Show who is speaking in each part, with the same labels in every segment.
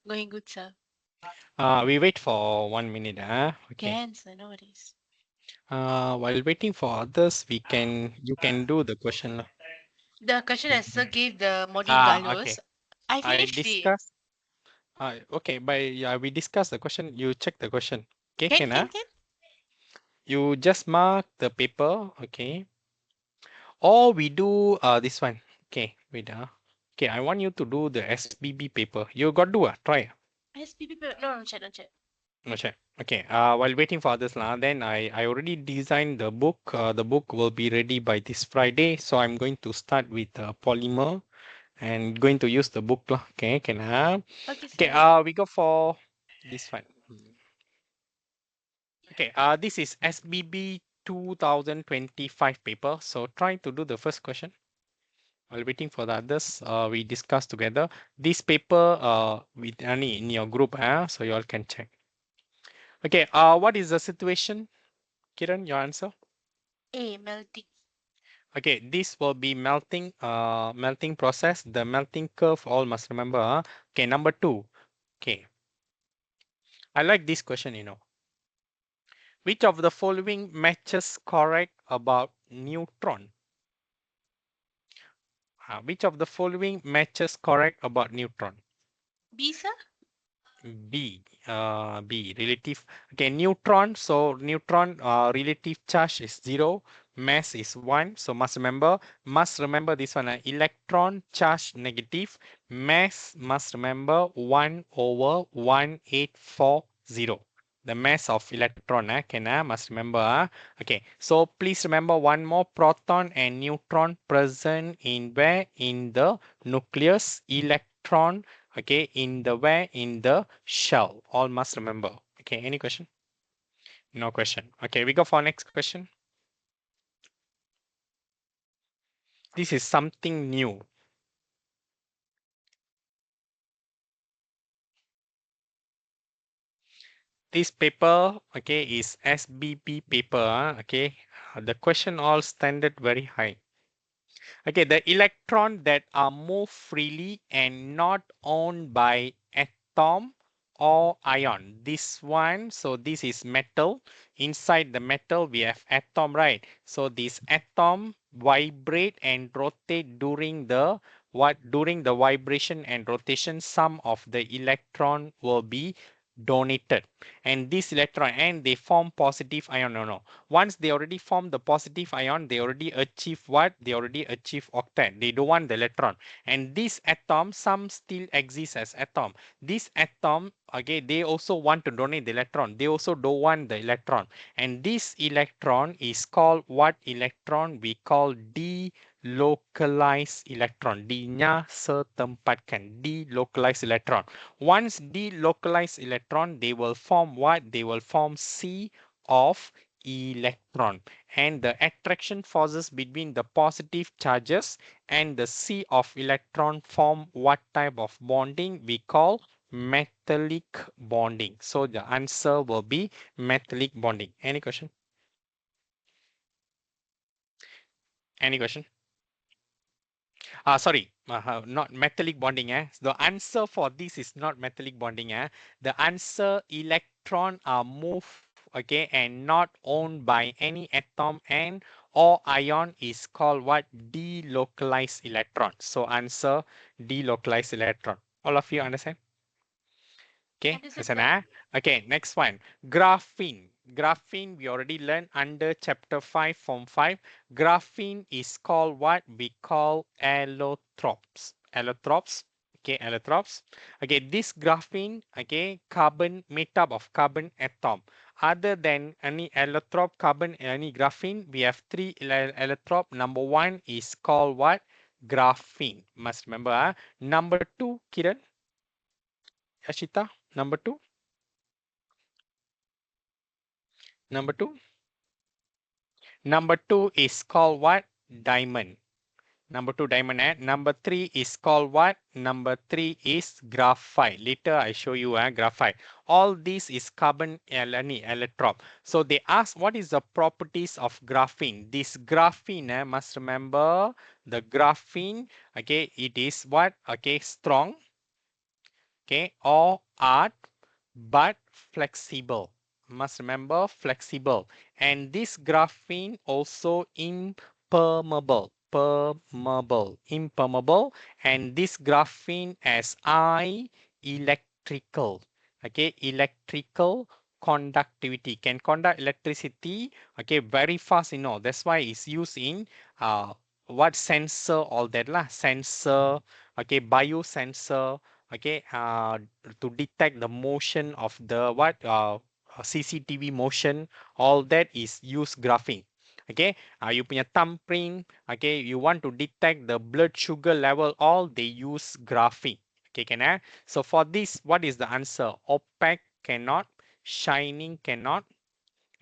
Speaker 1: Going good, sir.
Speaker 2: We wait for 1 minute. Okay.
Speaker 1: Can, sir. No worries.
Speaker 2: While waiting for others, you can do the question.
Speaker 1: The question as sir gave the module
Speaker 2: Okay.
Speaker 1: values. I
Speaker 2: I
Speaker 1: finished it.
Speaker 2: discuss. Okay. We discuss the question. You check the question. Okay.
Speaker 1: Can,
Speaker 2: Can
Speaker 1: can, can.
Speaker 2: you just mark the paper? Okay. Or we do this one. Okay. Wait. Okay. I want you to do the SBB paper. You got do try.
Speaker 1: SPP. No, no, chat, no chat.
Speaker 2: Okay. Okay. While waiting for others, then I already designed the book. The book will be ready by this Friday. So I'm going to start with Polymer and going to use the book lah. Okay. Can
Speaker 1: Okay,
Speaker 2: okay.
Speaker 1: sir.
Speaker 2: We go for this one. Okay. This is SBB 2025 paper. So try to do the first question. While waiting for the others, we discuss together this paper with any in your group. So you all can check. Okay. What is the situation? Kiran, your answer.
Speaker 1: A. Melting.
Speaker 2: Okay, this will be melting process. The melting curve, all must remember. Okay, number two. Okay, I like this question. Which of the following matches correct about neutron? Which of the following matches correct about neutron?
Speaker 1: B, sir.
Speaker 2: B, relative. Okay, neutron. So neutron relative charge is 0, mass is 1. So must remember this one. Electron charge negative, mass must remember 1 over 1840. The mass of electron must remember. Okay, so please remember one more, proton and neutron present in where? In the nucleus. Electron, okay, in the where? In the shell. All must remember. Okay, any question? No question. Okay, we go for next question. This is something new. This paper, okay, is SBP paper. Okay, the question all standard very high. Okay, the electron that are moved freely and not owned by atom or ion. This one, so this is metal. Inside the metal, we have atom, right? So this atom vibrate and rotate during the during the vibration and rotation, some of the electron will be donated, and this electron and they form positive ion. No, once they already form the positive ion, they already achieve what? They already achieve octet. They don't want the electron. And this atom, some still exist as atom. This atom, okay, they also want to donate the electron. They also don't want the electron. And this electron is called what electron? We call delocalized electron. D-nya setempatkan. Delocalized electron. Once delocalized electron, they will form what? They will form C of electron, and the attraction forces between the positive charges and the C of electron form what type of bonding? We call metallic bonding. So the answer will be metallic bonding. Any question? Any question? Sorry, not metallic bonding. The answer for this is not metallic bonding. The answer, electron are moved, okay, and not owned by any atom and or ion, is called what? Delocalized electron. So answer, delocalized electron. All of you understand? Okay,
Speaker 1: Understood,
Speaker 2: listen.
Speaker 1: sir.
Speaker 2: Okay, next one. Graphene. Graphene, we already learned under chapter 5, form 5. Graphene is called what? We call allotropes. Allotropes. Okay, allotropes. Okay, this graphene, okay, carbon, made up of carbon atom. Other than any allotrope, carbon, any graphene, we have three allotrope. Number one is called what? Graphene. Must remember. Number two, Kiran, Ashita, number two. Number two. Number two is called what? Diamond. Number two, diamond. And number three is called what? Number three is graphite. Later I show you graphite. All this is carbon allotrope. So they ask what is the properties of graphene. This graphene must remember the graphene. Okay, it is what? Okay, strong. okay, or art, but flexible. Must remember flexible. And this graphene also impermeable, and this graphene as electrical. Okay, electrical conductivity can conduct electricity. Okay, very fast. That's why it's used in what sensor, all that lah. Sensor. Okay, biosensor. Okay, to detect the motion of the CCTV motion, all that is use graphene. Okay, you punya thumbprint. Okay, you want to detect the blood sugar level, all they use graphene. Okay, can I? So for this, what is the answer? Opaque cannot, shining cannot.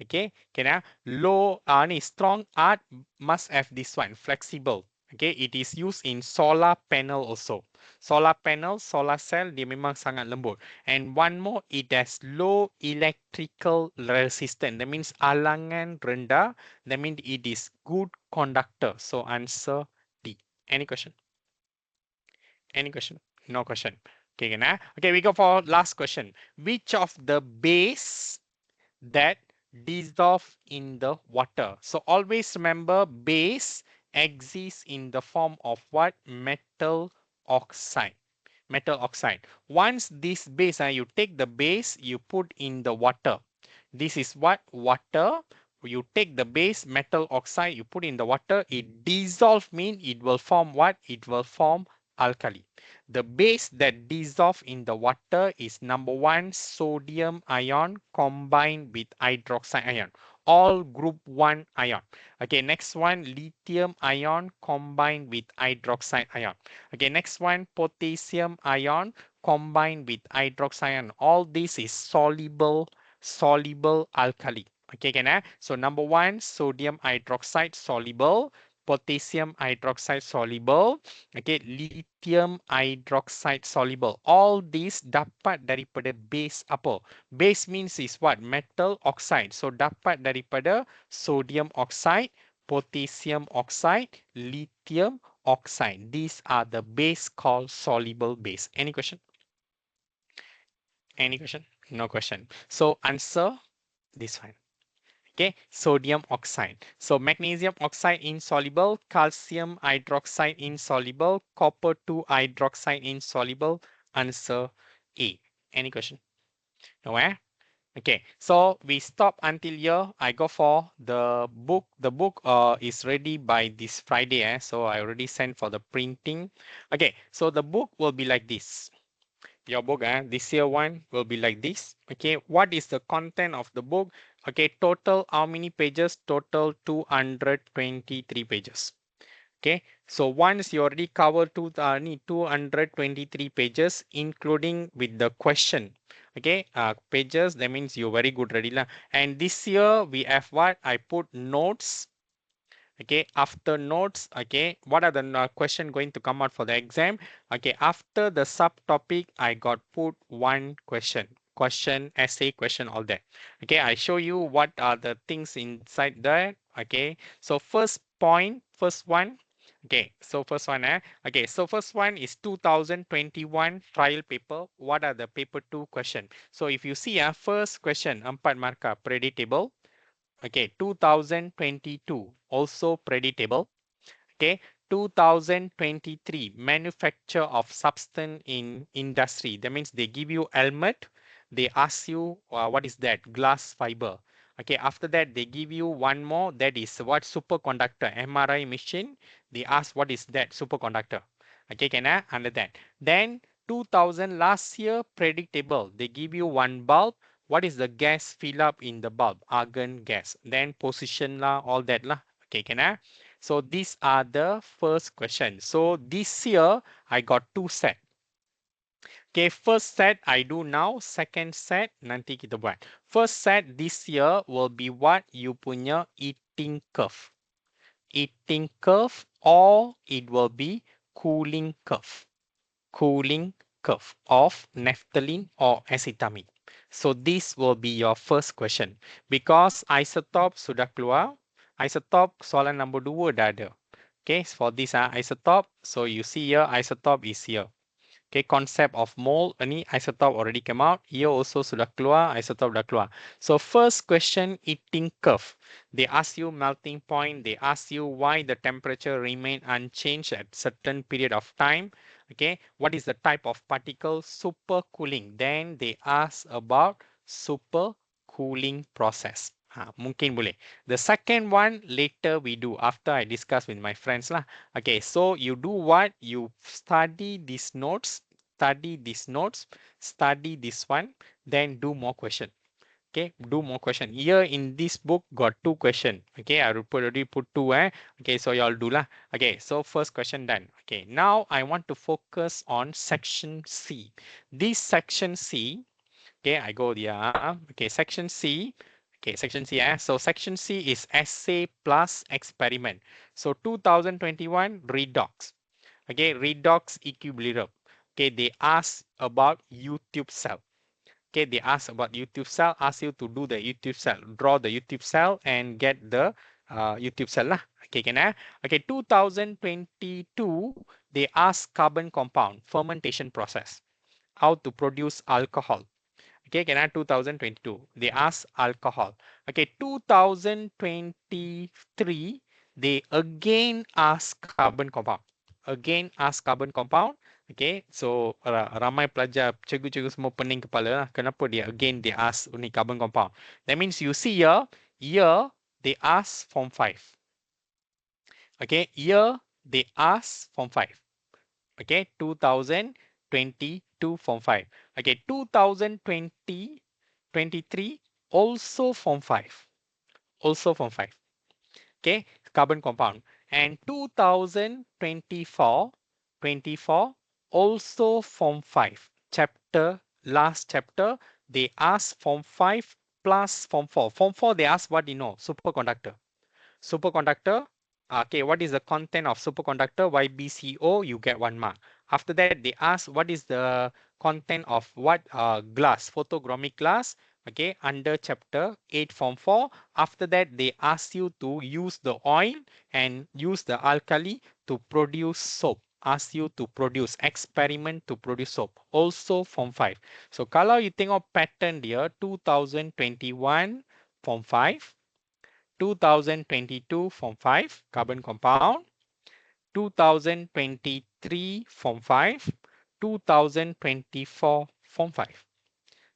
Speaker 2: Okay, can I? Low, strong art must have this one, flexible. Okay, it is used in solar panel also. Solar panel, solar cell, dia memang sangat lembut. And one more, it has low electrical resistance. That means alangan rendah. That means it is good conductor. So answer D. Any question? Any question? No question. Okay, can I? Okay, we go for last question. Which of the base that dissolve in the water? So always remember base exists in the form of what? Metal oxide. Metal oxide. Once this base, you take the base, you put in the water. This is what? Water. You take the base metal oxide, you put in the water, it dissolve mean it will form what? It will form alkali. The base that dissolve in the water is number one, sodium ion combined with hydroxide ion. All group 1 ion. Okay, next one, lithium ion combined with hydroxide ion. Okay, next one, potassium ion combined with hydroxide ion. All this is soluble alkali. Okay, can I? So number one, sodium hydroxide soluble, potassium hydroxide soluble, okay, lithium hydroxide soluble. All these dapat daripada base apa? Base means is what? Metal oxide. So dapat daripada sodium oxide, potassium oxide, lithium oxide. These are the base called soluble base. Any question? Any question? No question. So answer this one. Okay, sodium oxide. So magnesium oxide insoluble, calcium hydroxide insoluble, copper 2 hydroxide insoluble. Answer A. Any question? No, eh? Okay, so we stop until here. I go for the book. The book is ready by this Friday. So I already sent for the printing. Okay, so the book will be like this. Your book, this year one will be like this. Okay, what is the content of the book? Okay, total how many pages? Total 223 pages. Okay, so once you already cover 223 pages, including with the question. Okay, pages, that means you're very good ready lah. And this year we have what? I put notes. Okay, after notes, okay, what are the question going to come out for the exam? Okay, after the subtopic, I got put one question, essay question, all that. Okay, I show you what are the things inside there. Okay, so first point, first one. Okay, so first one, okay, so first one is 2021 trial paper. What are the paper 2 question? So if you see, first question, 4 markah, predictable. Okay, 2022 also predictable. Okay, 2023 manufacture of substance in industry. That means they give you helmet. They ask you what is that? Glass fiber. Okay, after that they give you one more. That is what? Superconductor MRI machine. They ask what is that? Superconductor. Okay, can I under that? Then 2000 last year predictable. They give you one bulb. What is the gas fill up in the bulb? Argon gas. Then position lah, all that lah. Okay, can I? So these are the first question. So this year I got two set. Okay, first set I do now, second set nanti kita buat. First set this year will be what? You punya eating curve. Eating curve, or it will be cooling curve. Cooling curve of naphthalene or acetamide. So this will be your first question. Because isotope sudah keluar, isotope soalan nombor 2 dah ada. Okay, for this isotope, so you see here, isotope is here. Okay, concept of mole, ni isotope already came out. Here also sudah keluar, isotope dah keluar. So first question, heating curve. They ask you melting point. They ask you why the temperature remain unchanged at certain period of time. Okay, what is the type of particle? Supercooling. Then they ask about supercooling process. Mungkin boleh. The second one later we do after I discuss with my friends lah. Okay, so you do what? You study these notes, study these notes, study this one, then do more question. Okay, do more question. Here in this book got 2 question. Okay, I already put 2. Okay, so y'all do lah. Okay, so first question done. Okay, now I want to focus on section C. This section C. Okay, I go there. Okay, section C. Okay, section C. So section C is essay plus experiment. So 2021 redox. Okay, redox equilibrium. Okay, they ask about YouTube cell. Okay, they ask about YouTube cell, ask you to do the YouTube cell, draw the YouTube cell and get the YouTube cell lah. Okay, can I? Okay, 2022, they ask carbon compound fermentation process, how to produce alcohol. Okay, can I? 2022, they ask alcohol. Okay, 2023, they again ask carbon compound. Again ask carbon compound. Okay, so ramai pelajar, cikgu-cikgu semua pening kepala lah. Kenapa dia again they ask ni carbon compound? That means you see here they ask form 5. Okay, here they ask form 5. Okay, 2022 form 5. Okay, 2023 also form 5. Also form 5. Okay, carbon compound. And 2024 also form 5. Last chapter, they ask form 5 plus form 4. Form 4, they ask what you know, superconductor. Superconductor. Okay, what is the content of superconductor? YbCO, you get 1 mark. After that, they ask what is the content of what glass, photochromic glass. Okay, under chapter 8 form 4. After that, they ask you to use the oil and use the alkali to produce soap. Ask you to produce, experiment to produce soap. Also form 5. So kalau you tengok pattern dia, 2021 form 5. 2022 form 5 carbon compound, 2023 form 5, 2024 form 5.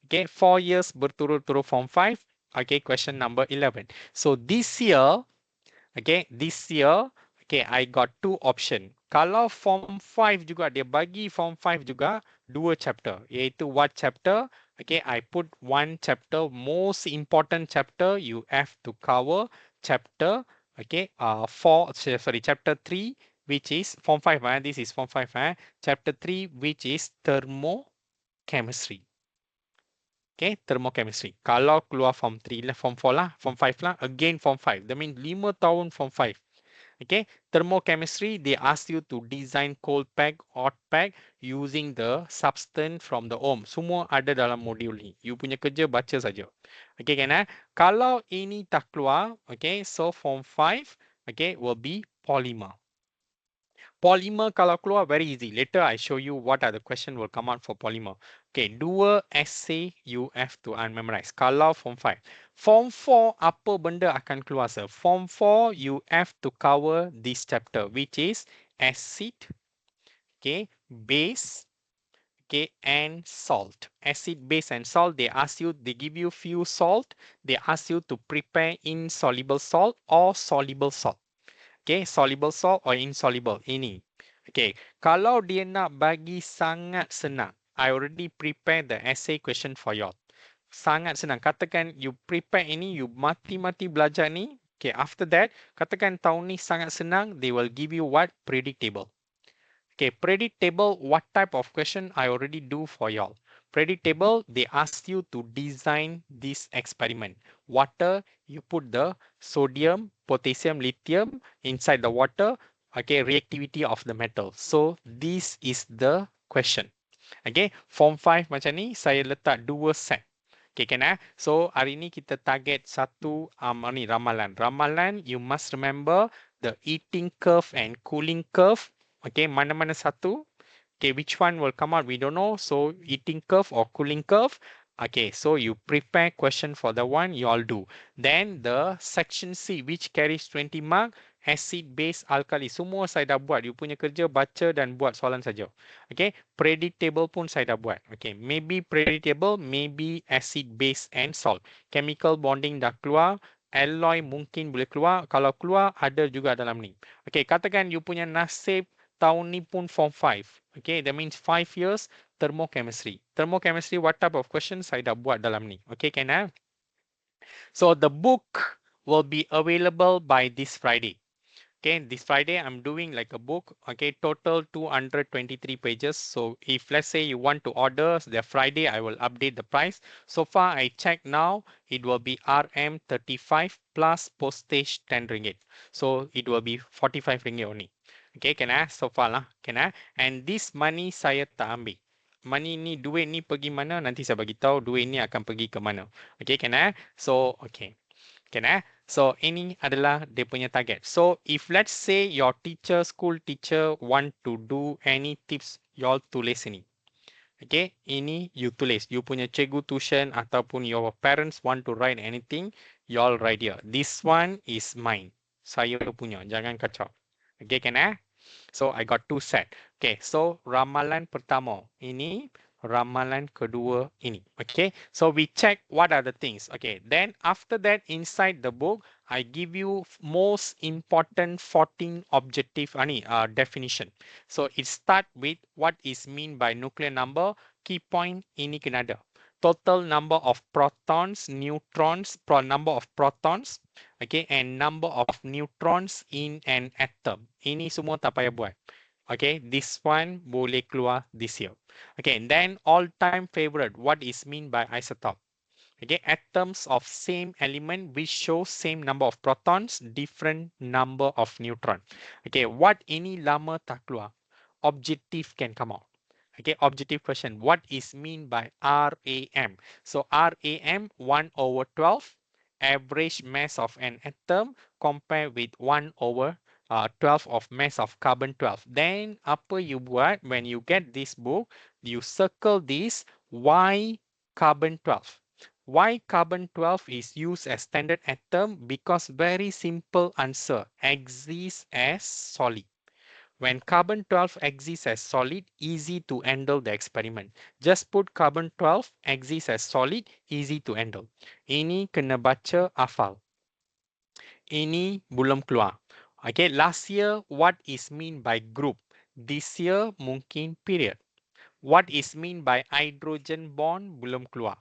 Speaker 2: Okay, 4 years berturut-turut form 5. Okay, question number 11. So this year, okay, I got 2 option. Kalau form 5 juga, dia bagi form 5 juga 2 chapter, iaitu what chapter? Okay, I put 1 chapter, most important chapter you have to cover chapter, okay, chapter 3, which is form 5, this is form 5, chapter 3, which is thermochemistry. Okay, thermochemistry. Kalau keluar form 3 lah, form 4 lah, form 5 lah, again form 5. That means 5 tahun form 5. Okay, thermochemistry, they ask you to design cold pack, hot pack using the substance from the ohm. Semua ada dalam modul ni. You punya kerja baca saja. Okay, kan? Kalau ini tak keluar, okay, so form 5, okay, will be polymer. Polymer kalau keluar very easy. Later I show you what are the question will come out for polymer. Okay, 2 essay you have to memorize. Kalau form 5. Form 4 apa benda akan keluar sir? Form 4 you have to cover this chapter which is acid, okay, base, okay, and salt. Acid, base, and salt. They ask you, they give you few salt. They ask you to prepare insoluble salt or soluble salt. Okay, soluble salt or insoluble, ini. Okay, kalau dia nak bagi sangat senang, I already prepare the essay question for you. Sangat senang. Katakan you prepare ini, you mati-mati belajar ni. Okay, after that, katakan tahun ni sangat senang, they will give you what? Predictable. Okay, predictable, what type of question I already do for y'all. Predictable, they ask you to design this experiment. Water, you put the sodium, potassium, lithium inside the water. Okay, reactivity of the metal. So this is the question. Okay, form 5 macam ni, saya letak 2 set. Okay, can I? So hari ni kita target satu ni ramalan. Ramalan, you must remember the heating curve and cooling curve. Okay, mana-mana satu. Okay, which one will come out? We don't know. So heating curve or cooling curve. Okay, so you prepare question for the one you all do. Then the section C which carries 20 mark, acid, base, alkali. Semua saya dah buat. You punya kerja baca dan buat soalan saja. Okay, predictable pun saya dah buat. Okay, maybe predictable, maybe acid, base and salt. Chemical bonding dah keluar. Alloy mungkin boleh keluar. Kalau keluar, ada juga dalam ni. Okay, katakan you punya nasib tahun ni pun form 5. Okay, that means 5 years thermochemistry. Thermochemistry, what type of questions saya dah buat dalam ni. Okay, can I? So the book will be available by this Friday. Okay, this Friday I'm doing like a book. Okay, total 223 pages. So if let's say you want to order the Friday, I will update the price. So far I check now, it will be RM35 plus postage 10 ringgit. So it will be 45 ringgit only. Okay, can I? So far lah, can I? And this money saya tak ambil. Money ni, duit ni pergi mana? Nanti saya bagi tahu duit ni akan pergi ke mana. Okay, can I? So, okay. Can I? So ini adalah dia punya target. So if let's say your teacher, school teacher want to do any tips, you all tulis ini. Okay, ini you tulis. You punya cikgu tuition ataupun your parents want to write anything, you all write here. This one is mine. Saya punya, jangan kacau. Okay, can I? So I got two set. Okay, so ramalan pertama ini, ramalan kedua ini. Okay, so we check what are the things. Okay, then after that inside the book, I give you most important 14 objective definition. So it start with what is mean by nuclear number. Key point ini kena ada. Total number of protons, neutrons, number of protons, okay, and number of neutrons in an atom. Ini semua tak payah buat. Okay, this one boleh keluar this year. Okay, and then all-time favorite, what is mean by isotope? Okay, atoms of same element which show same number of protons, different number of neutron. Okay, what ini lama tak keluar? Objective can come out. Okay, objective question. What is mean by RAM? So RAM 1 over 12, average mass of an atom compared with 1 over 12 of mass of carbon 12. Then apa you buat when you get this book, you circle this why carbon 12. Why carbon 12 is used as standard atom? Because very simple answer, exists as solid. When carbon 12 exists as solid, easy to handle the experiment. Just put carbon 12 exists as solid, easy to handle. Ini kena baca hafal. Ini belum keluar. Okay, last year, what is mean by group? This year, mungkin period. What is mean by hydrogen bond? Belum keluar.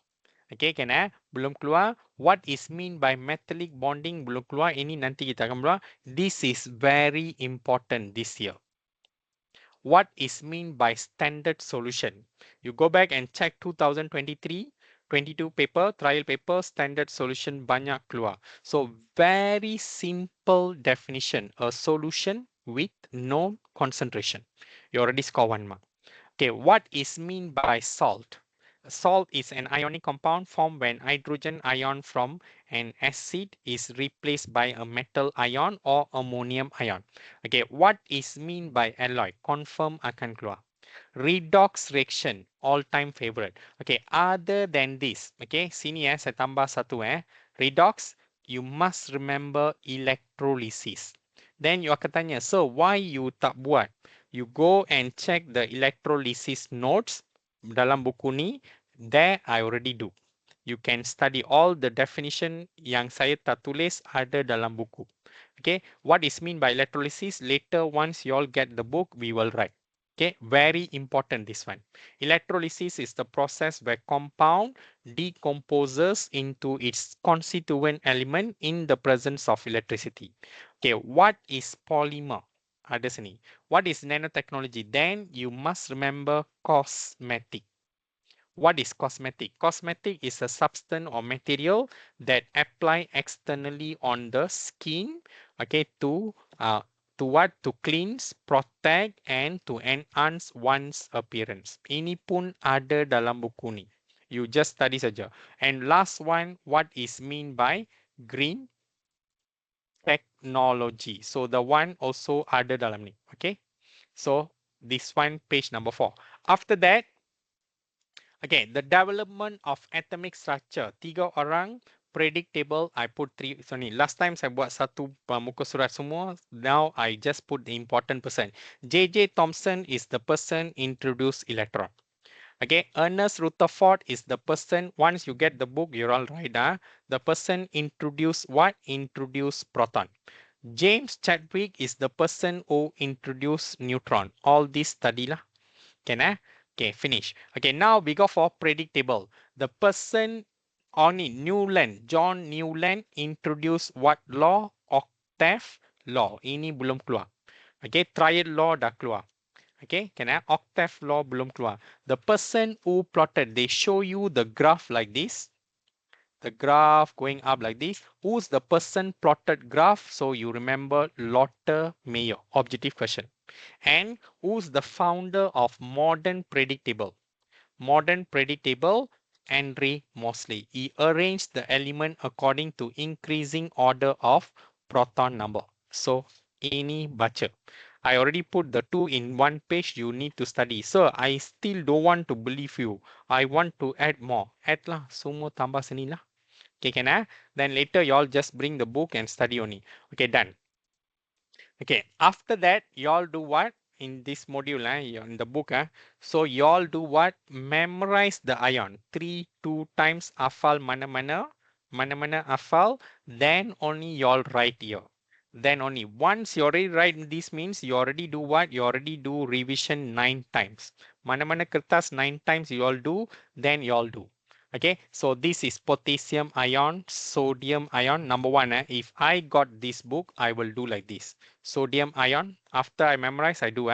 Speaker 2: Okay, can I? Belum keluar. What is mean by metallic bonding? Belum keluar. Ini nanti kita akan keluar. This is very important this year. What is mean by standard solution? You go back and check 2023, 22 paper, trial paper, standard solution banyak keluar. So very simple definition, a solution with no concentration. You already score 1 mark. Okay, what is mean by salt? Salt is an ionic compound formed when hydrogen ion from an acid is replaced by a metal ion or ammonium ion. Okay, what is mean by alloy? Confirm akan keluar. Redox reaction, all-time favorite. Okay, other than this, okay, sini saya tambah satu Redox, you must remember electrolysis. Then you akan tanya, so why you tak buat? You go and check the electrolysis notes dalam buku ni. There I already do. You can study all the definition yang saya tak tulis ada dalam buku. Okay, what is mean by electrolysis? Later, once you all get the book, we will write. Okay, very important this one. Electrolysis is the process where compound decomposes into its constituent element in the presence of electricity. Okay, what is polymer? Ada sini. What is nanotechnology? Then you must remember cosmetic. What is cosmetic? Cosmetic is a substance or material that apply externally on the skin, okay, to what? To cleanse, protect, and to enhance one's appearance. Ini pun ada dalam buku ni. You just study saja. And last one, what is mean by green technology? So the one also ada dalam ni. Okay. So This one, page number 4. After that, okay, the development of atomic structure. 3 orang, predictable, I put 3. Sorry, last time saya buat satu muka surat semua. Now I just put the important person. J.J. Thomson is the person introduced electron. Okay, Ernest Rutherford is the person, once you get the book, you're all right. The person introduced what? Introduced proton. James Chadwick is the person who introduced neutron. All this study lah. Can I? Okay, finish. Okay, now we go for predictable. The person on it, Newland, John Newland introduced what law? Octave law. Ini belum keluar. Okay, triad law dah keluar. Okay, can I? Octave law belum keluar. The person who plotted, they show you the graph like this. The graph going up like this. Who's the person plotted graph? So you remember Lotte Mayer. Objective question. And who's the founder of modern predictable? Modern predictable, Henry Moseley. He arranged the element according to increasing order of proton number. So ini baca. I already put the 2 in one page. You need to study. Sir, I still don't want to believe you. I want to add more. Add lah. Semua tambah sini lah. Okay, can I? Then later you all just bring the book and study only. Okay, done. Okay, after that, y'all do what? In this module, in the book, so y'all do what? Memorize the ion. 3, 2 times hafal mana-mana, mana-mana hafal, then only y'all write here. Then only. Once you already write, this means you already do what? You already do revision 9 times. Mana-mana kertas 9 times you all do, then you all do. Okay, so this is potassium ion, sodium ion. Number 1, if I got this book, I will do like this. Sodium ion, after I memorize, I do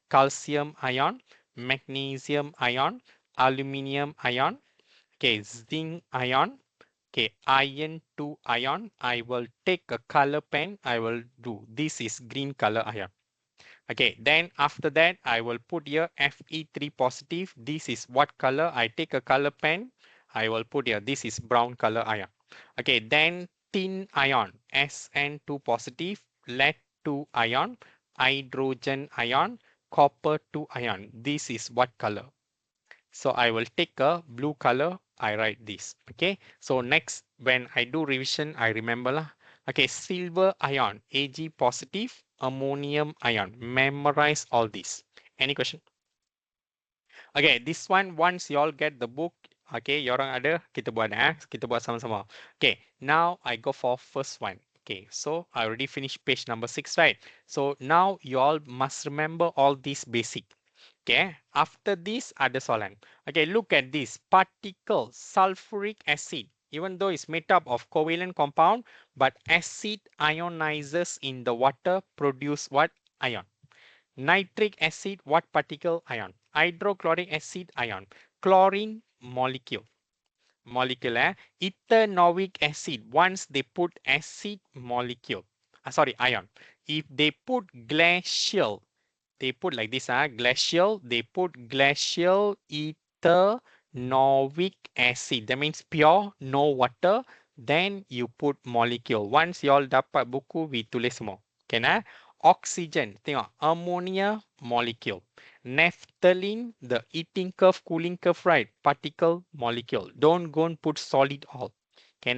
Speaker 2: calcium ion, magnesium ion, aluminium ion, okay, zinc ion, okay, iron 2 ion. I will take a color pen, I will do. This is green color ion. Okay, then after that, I will put here Fe3 positive. This is what color? I take a color pen. I will put here. This is brown color ion. Okay, then tin ion, Sn2 positive, lead 2 ion, hydrogen ion, copper 2 ion. This is what color? So I will take a blue color. I write this. Okay, so next, when I do revision, I remember lah. Okay, silver ion, Ag positive, ammonium ion. Memorize all this. Any question? Okay, this one, once you all get the book, okay, yorang ada, kita buat kita buat sama-sama. Okay, now I go for first one. Okay, so I already finished page number 6, right? So now you all must remember all these basic. Okay, after this ada soalan. Okay, look at this particle sulfuric acid. Even though it's made up of covalent compound, but acid ionizes in the water, produce what? Ion. Nitric acid, what particle? Ion. Hydrochloric acid, ion. Chlorine, molecule. Molecule, ethanoic acid, once they put acid, molecule. Sorry, ion. If they put glacial, they put like this, glacial, they put glacial ethanoic acid. That means pure, no water. Then you put molecule. Once you all dapat buku, we tulis semua. Okay, oxygen, tengok, ammonia molecule. Naphthalene, the heating curve, cooling curve, right? Particle molecule. Don't go and put solid all. Okay,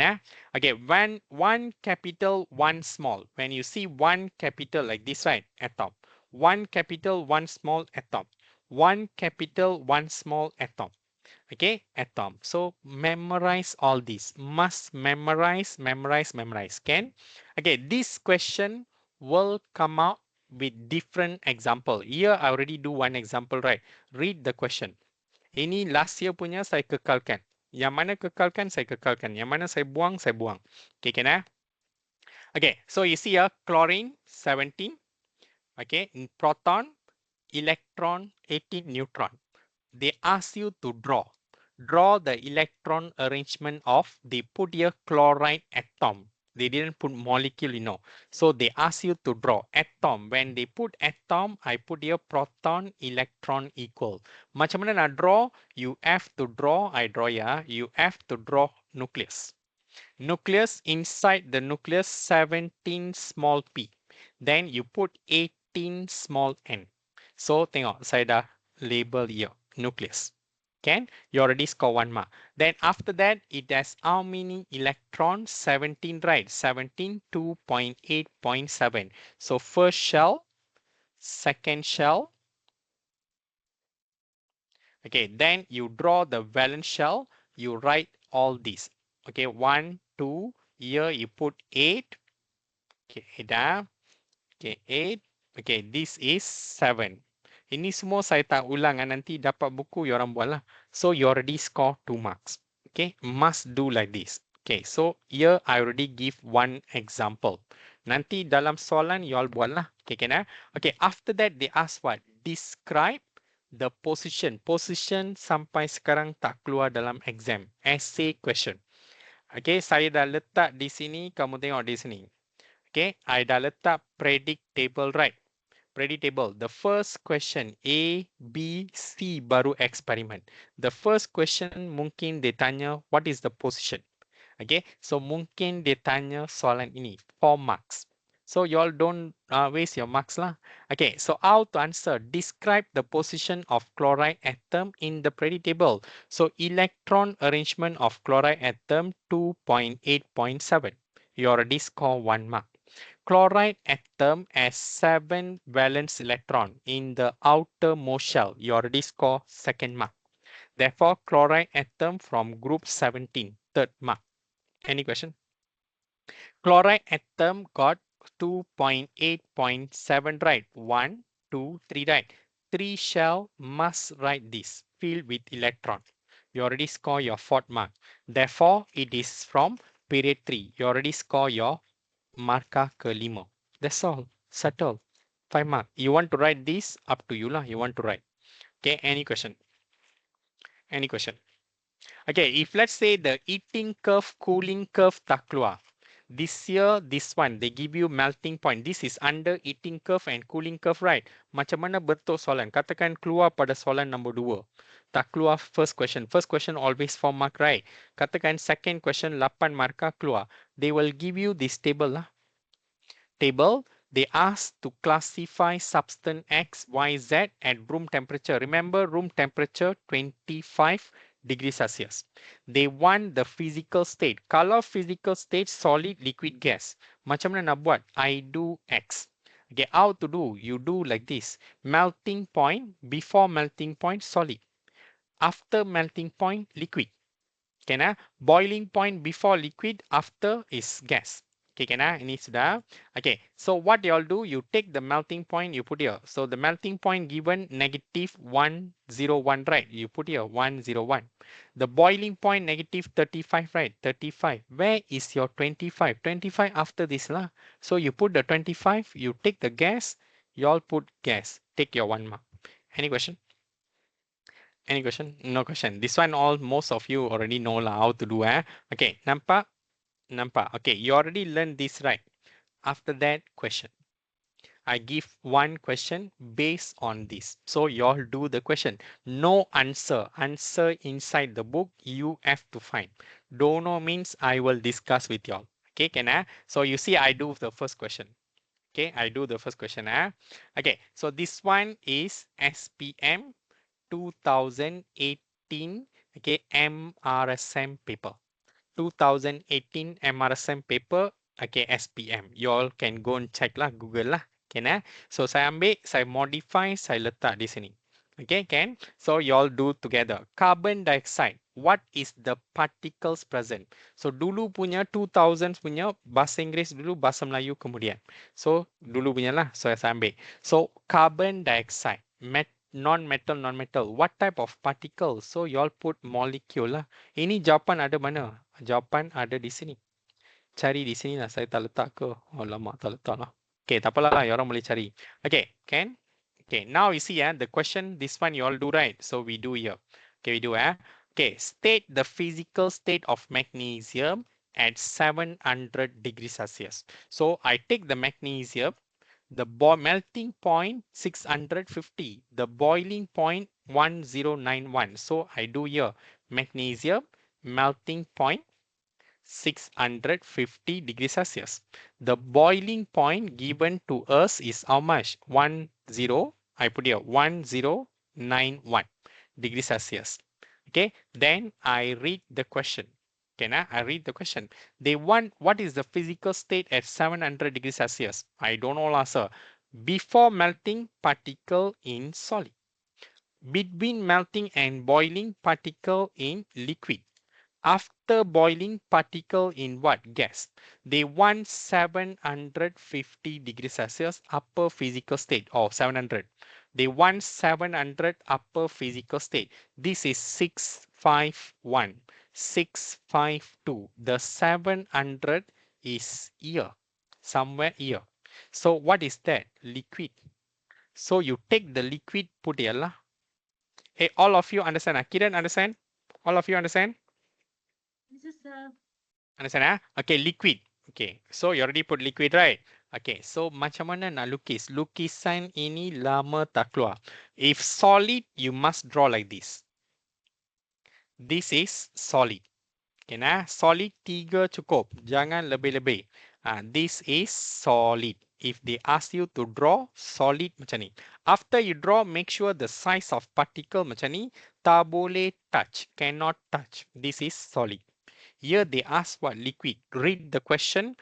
Speaker 2: okay, when one capital, one small. When you see one capital like this, right? Atom. One capital, one small atom. One capital, one small atom. Okay, atom. So memorize all this. Must memorize, memorize, memorize. Can? Okay, this question will come out with different example. Here I already do one example, right? Read the question. Ini last year punya saya kekalkan. Yang mana kekalkan, saya kekalkan. Yang mana saya buang, saya buang. Okay, can I? Okay, so you see here, chlorine 17. Okay, proton, electron, 18, neutron. They ask you to draw the electron arrangement of, they put here chloride atom. They didn't put molecule, So they ask you to draw atom. When they put atom, I put here proton, electron equal. Macam mana nak draw? You have to draw, I draw ya. You have to draw nucleus. Nucleus, inside the nucleus, 17 small p. Then you put 18 small n. So tengok, saya dah label here, nucleus. Can? You already score 1 mark. Then after that, it has how many electrons? 17, right? 17, 2.8.7. So first shell, second shell. Okay, then you draw the valence shell. You write all these. Okay, 1, 2. Here you put 8. Okay, dah. Okay, 8. Okay, this is 7. Ini semua saya tak ulang, nanti dapat buku you orang buat lah. So you already score 2 marks. Okay, must do like this. Okay, so here I already give one example. Nanti dalam soalan you all buat lah. Okay, can I? Okay, after that they ask what? Describe the position. Position sampai sekarang tak keluar dalam exam. Essay question. Okay, saya dah letak di sini, kamu tengok di sini. Okay, I dah letak predict table, right? Predictable. The first question A, B, C baru eksperimen. The first question mungkin dia tanya what is the position. Okay, so mungkin dia tanya soalan ini 4 marks. So you all don't waste your marks lah. Okay, so how to answer? Describe the position of chloride atom in the predictable. So electron arrangement of chloride atom 2.8.7. You already score 1 mark. Chloride atom has 7 valence electron in the outermost shell. You already score second mark. Therefore, chloride atom from group 17, third mark. Any question? Chloride atom got 2.8.7 right. 1, 2, 3 right. 3 shell must write this, filled with electron. You already score your fourth mark. Therefore, it is from period 3. You already score your markah kelima. That's all. Settle. 5 mark. You want to write this? Up to you lah. You want to write. Okay, any question? Any question? Okay, if let's say the heating curve, cooling curve tak keluar. This year, this one, they give you melting point. This is under heating curve and cooling curve, right? Macam mana bentuk soalan? Katakan keluar pada soalan nombor 2. Tak keluar first question. First question always 4 mark, right? Katakan second question 8 markah keluar. They will give you this table lah. Table, they ask to classify substance X, Y, Z at room temperature. Remember room temperature 25 degrees Celsius. They want the physical state. Kalau physical state solid, liquid, gas. Macam mana nak buat? I do X. Okay, how to do? You do like this. Melting point, before melting point, solid. After melting point, liquid. Okay, nah? Boiling point before liquid, after is gas. Okay, can I? Ini sudah. Okay, so what you all do, you take the melting point, you put here. So the melting point given negative 101, right? You put here 101. The boiling point negative 35, right? 35. Where is your 25? 25 after this lah. So you put the 25, you take the gas, you all put gas. Take your 1 mark. Any question? Any question? No question. This one all most of you already know lah how to do. Okay, nampak? Nampak. Okay, you already learned this, right? After that question, I give one question based on this. So you all do the question. No answer. Answer inside the book. You have to find. Don't know means I will discuss with you all. Okay, can I? So you see, I do the first question. Okay, I do the first question. Okay, so this one is SPM 2018, okay, MRSM paper. 2018 MRSM paper, okay, SPM. You all can go and check lah, Google lah. Okay, nah? So saya ambil, saya modify, saya letak di sini. Okay, can? So you all do together. Carbon dioxide. What is the particles present? So dulu punya 2000 punya bahasa Inggeris dulu, bahasa Melayu kemudian. So dulu punya lah, so saya ambil. So carbon dioxide, non-metal, non-metal. What type of particles? So you all put molecule lah. Ini jawapan ada mana? Jawapan ada di sini. Cari di sini lah. Saya tak letak ke? Oh lama tak letak lah. Okay, tak apalah lah. Orang boleh cari. Okay, can? Okay, now you see the question, this one you all do right. So we do here. Okay, we do Okay, state the physical state of magnesium at 700 degrees Celsius. So I take the magnesium, the melting point 650, the boiling point 1091. So I do here magnesium melting point 650 degrees Celsius. The boiling point given to us is how much? 1091. I put here 1091 degrees Celsius. Okay, then I read the question. Okay, now I read the question. They want what is the physical state at 700 degrees Celsius? I don't know, lah, sir. Before melting particle in solid, between melting and boiling particle in liquid, after boiling particle in what gas? They want 750 degrees Celsius upper physical state or 700. They want 700 upper physical state. This is 651, 652. The 700 is here, somewhere here. So what is that? Liquid. So you take the liquid, put here lah. Hey, all of you understand? Kiran understand? All of you understand?
Speaker 1: This is the
Speaker 2: Understand ah? Okay, liquid. Okay, so you already put liquid, right? Okay, so macam mana nak lukis? Lukisan ini lama tak keluar. If solid, you must draw like this. This is solid. Okay, nah? Solid 3 cukup. Jangan lebih-lebih. This is solid. If they ask you to draw solid macam ni. After you draw, make sure the size of particle macam ni. Tak boleh touch. Cannot touch. This is solid. Here they ask what? Liquid. Read the question.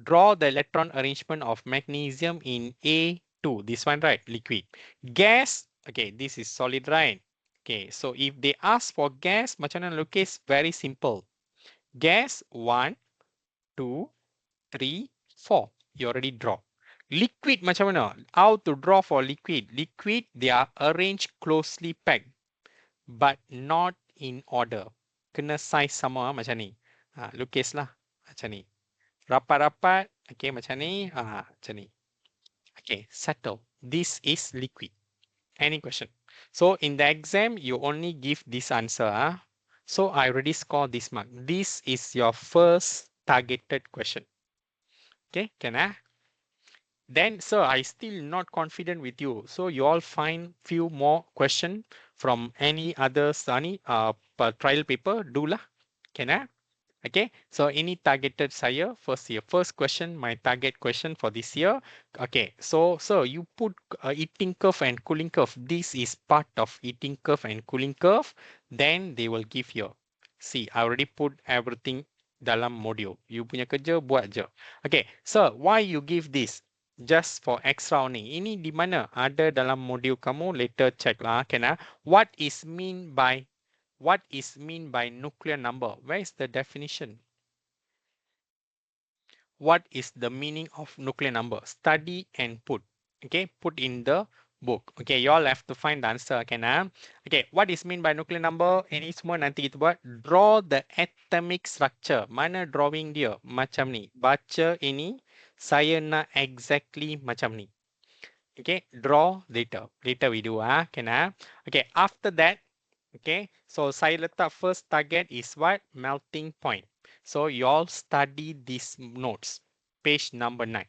Speaker 2: Draw the electron arrangement of magnesium in A2. This one, right? Liquid. Gas. Okay, this is solid, right? Okay, so if they ask for gas, macam mana lukis? Very simple. Gas 1, 2, 3, 4. You already draw. Liquid macam mana? How to draw for liquid? Liquid, they are arranged closely packed, but not in order. Kena size sama macam ni. Lukislah macam ni. Rapat-rapat, okay, macam ni. Macam ni. Okay, settle. This is liquid. Any question? So in the exam, you only give this answer. So I already score this mark. This is your first targeted question. Okay, can I? Then, sir, I still not confident with you. So you all find few more question from any other study, trial paper. Do lah. Can I? Okay, so any targeted saya first year. First question, my target question for this year. Okay, so you put heating curve and cooling curve. This is part of heating curve and cooling curve. Then they will give you. See, I already put everything dalam module. You punya kerja buat je. Okay, so why you give this? Just for extra only. Ini di mana? Ada dalam module kamu. Later check lah. Can What is mean by nuclear number? Where is the definition? What is the meaning of nuclear number? Study and put. Okay, put in the book. Okay, you all have to find the answer. Okay, what is mean by nuclear number? Ini semua nanti kita buat. Draw the atomic structure. Mana drawing dia? Macam ni. Baca ini. Saya nak exactly macam ni. Okay, draw later. Later we do. Okay, after that, okay, so saya letak first target is what? Melting point. So you all study these notes. Page number 9.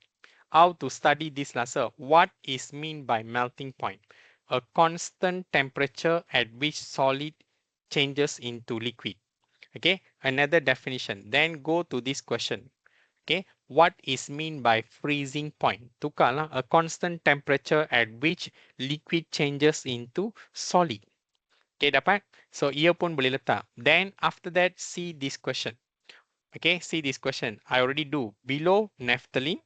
Speaker 2: How to study this lesson? What is mean by melting point? A constant temperature at which solid changes into liquid. Okay, another definition. Then go to this question. Okay, what is mean by freezing point? Tukarlah, a constant temperature at which liquid changes into solid. Okay, dapat? So, ia pun boleh letak. Then, after that, see this question. Okay, see this question. I already do. Below naphthalene.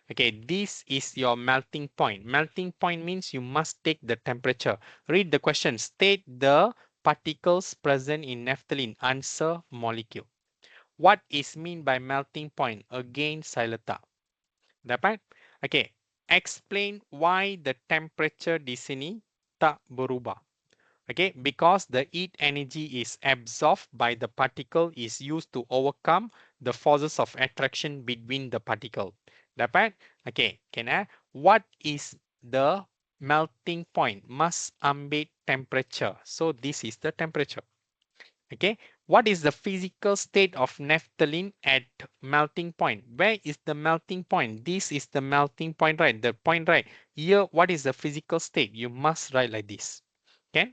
Speaker 2: Okay, this is your melting point. Melting point means you must take the temperature. Read the question. State the particles present in naphthalene. Answer molecule. What is mean by melting point? Again, saya letak. Dapat? Okay. Explain why the temperature di sini tak berubah. Okay, because the heat energy is absorbed by the particle is used to overcome the forces of attraction between the particle. Dapat? Okay, what is the melting point? Must ambil temperature. So this is the temperature. Okay, what is the physical state of naphthalene at melting point? Where is the melting point? This is the melting point, right? The point, right? Here, what is the physical state? You must write like this. Okay.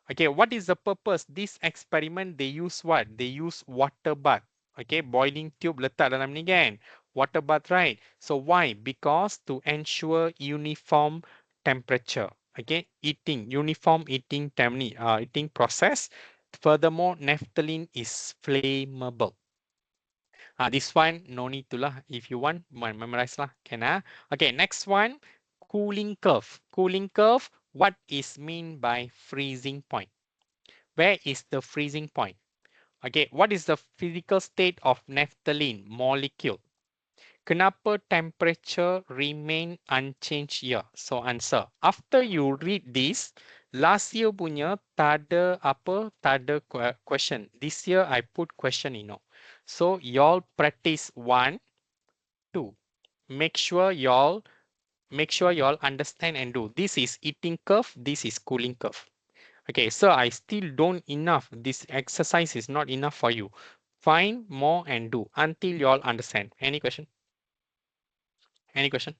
Speaker 2: Okay, what is the purpose? This experiment, they use what? They use water bath. Okay, boiling tube letak dalam ni kan? Water bath, right? So why? Because to ensure uniform temperature. Okay, uniform eating process. Furthermore, naphthalene is flammable. This one no need to lah. If you want, memorize lah. Can Okay, next one, cooling curve. Cooling curve. What is mean by freezing point? Where is the freezing point? Okay, what is the physical state of naphthalene molecule? Kenapa temperature remain unchanged here? So answer. After you read this, last year punya tada apa? Tada question. This year I put question, So y'all practice 1, 2. Make sure y'all understand and do. This is eating curve. This is cooling curve. Okay, so I still don't enough. This exercise is not enough for you. Find more and do until y'all understand. Any question? Any question?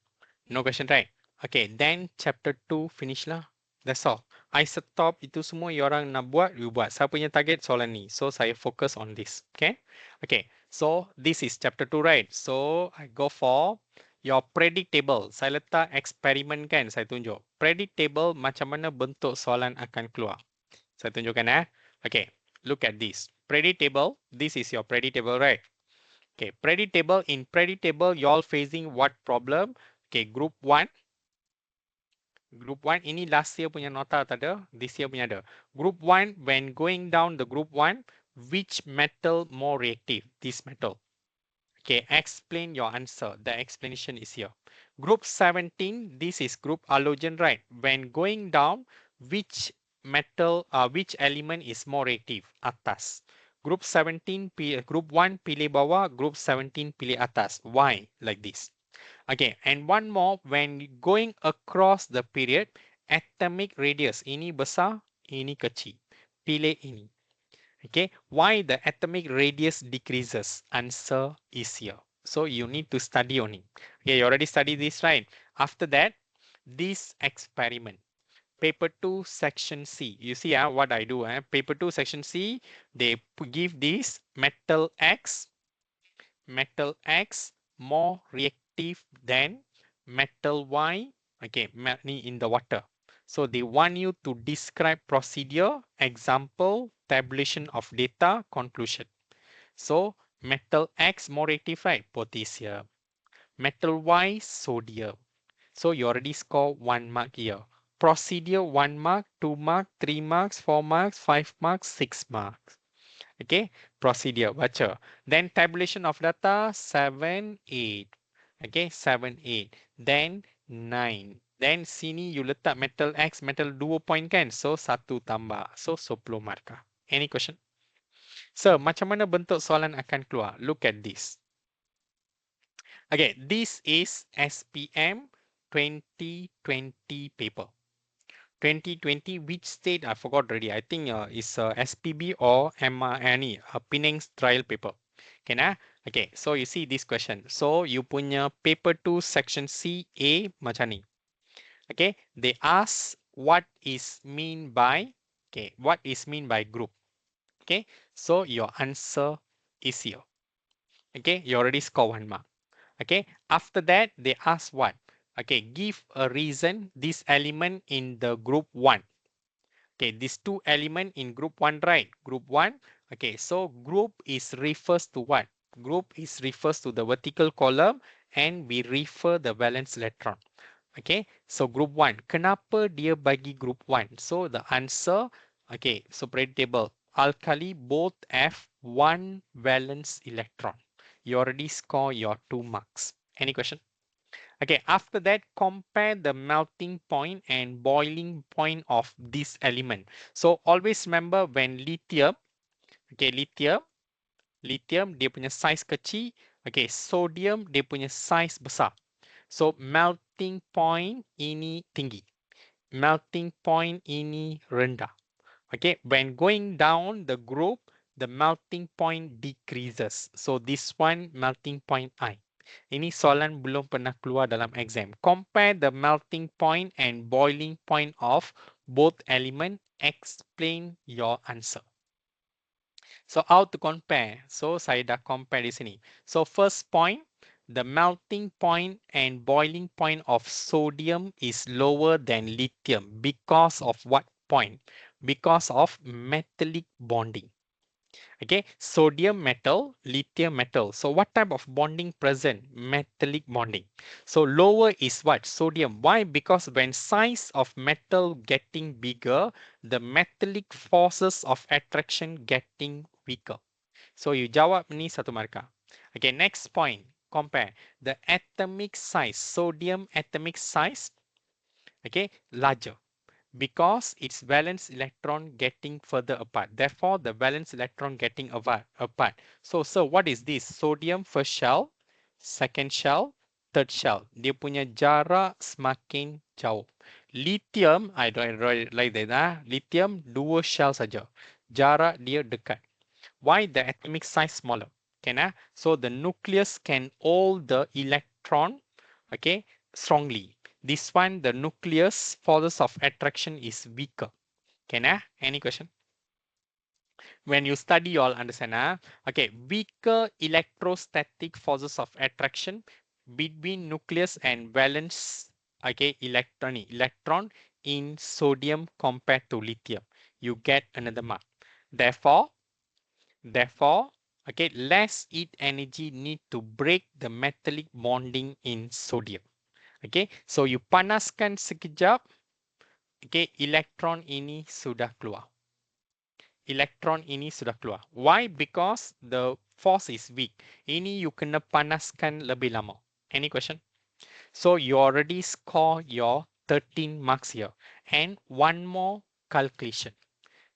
Speaker 2: No question, right? Okay, then chapter 2 finish lah. That's all. I stop itu semua you orang nak buat, you buat. Saya punya target soalan ni. So saya focus on this. Okay? Okay, so this is chapter 2, right? So I go for your predict table. Saya letak eksperimen kan, saya tunjuk. Predict table macam mana bentuk soalan akan keluar. Saya tunjukkan Okay, look at this. Predict table, this is your predict table, right? Okay, predict table. In predict table, you all facing what problem? Okay, group 1. Group 1 ini last year punya nota tak ada, this year punya ada. Group 1, when going down the group 1, which metal more reactive? This metal. Okay, explain your answer. The explanation is here. Group 17, this is group halogen, right? When going down, which which element is more reactive? Atas. Group 17, group 1 pilih bawah, group 17 pilih atas. Why like this? Okay, and one more, when going across the period, atomic radius, ini besar, ini kecil. Pilih ini. Okay, why the atomic radius decreases? Answer is here. So you need to study on it. Okay, you already studied this, right? After that, this experiment. Paper 2, section C. You see what I do. Paper 2, section C, they give this metal X more reactive than metal Y, okay, in the water. So they want you to describe procedure, example, tabulation of data, conclusion. So metal X more reactive, right? Potassium. Metal Y, sodium. So you already score 1 mark here. Procedure 1 mark, 2 mark, 3 marks, 4 marks, 5 marks, 6 marks. Okay, procedure, baca. Then tabulation of data, 7, 8. Okay, 7, 8. Then 9. Then sini you letak metal X, metal 2 point kan? So 1 tambah. So 10 markah. Any question? So, macam mana bentuk soalan akan keluar? Look at this. Okay, this is SPM 2020 paper. 2020, which state? I forgot already. I think it's SPB or MRNE, Penang's trial paper. Okay, okay, so you see this question. So you punya paper 2, section C, A, macam ni. Okay, they ask what is mean by, okay, what is mean by group. Okay, so your answer is here. Okay, you already score 1 mark. Okay, after that, they ask what? Okay, give a reason this element in the group 1. Okay, these 2 element in group 1, right? Group 1. Okay, so group is refers to what? Group is refers to the vertical column and we refer the valence electron. Okay, so group 1. Kenapa dia bagi group 1? So the answer, okay, so predictable. Alkali both have 1 valence electron. You already score your 2 marks. Any question? Okay, after that, compare the melting point and boiling point of this element. So always remember when lithium, okay, lithium dia punya size kecil, okay, sodium dia punya size besar. So melting point ini tinggi, melting point ini rendah. Okay, when going down the group, the melting point decreases. So this one melting point I. Ini soalan belum pernah keluar dalam exam. Compare the melting point and boiling point of both element. Explain your answer. So how to compare? So saya dah compare di sini. So first point, The melting point and boiling point of sodium is lower than lithium because of what point? Because of metallic bonding. Okay, sodium metal, lithium metal. So what type of bonding present? Metallic bonding. So lower is what? Sodium. Why? Because when size of metal getting bigger, the metallic forces of attraction getting weaker. So you jawab ni satu markah. Okay, next point. Compare the atomic size, sodium atomic size, okay, larger because its valence electron getting further apart. Therefore, the valence electron getting apart. So what is this? Sodium first shell, second shell, third shell. Dia punya jarak semakin jauh. Lithium, I don't write like that. Lithium dua shell saja. Jarak dia dekat. Why the atomic size smaller? Can So the nucleus can hold the electron, okay, strongly. This one, the nucleus forces of attraction is weaker. Can Any question? When you study, you all understand. Okay, weaker electrostatic forces of attraction between nucleus and valence, okay, electron in sodium compared to lithium. You get another mark. Therefore, okay, less heat energy need to break the metallic bonding in sodium. Okay, so you panaskan sekejap, okay, elektron ini sudah keluar. Elektron ini sudah keluar. Why? Because the force is weak. Ini you kena panaskan lebih lama. Any question? So you already score your 13 marks here. And one more calculation.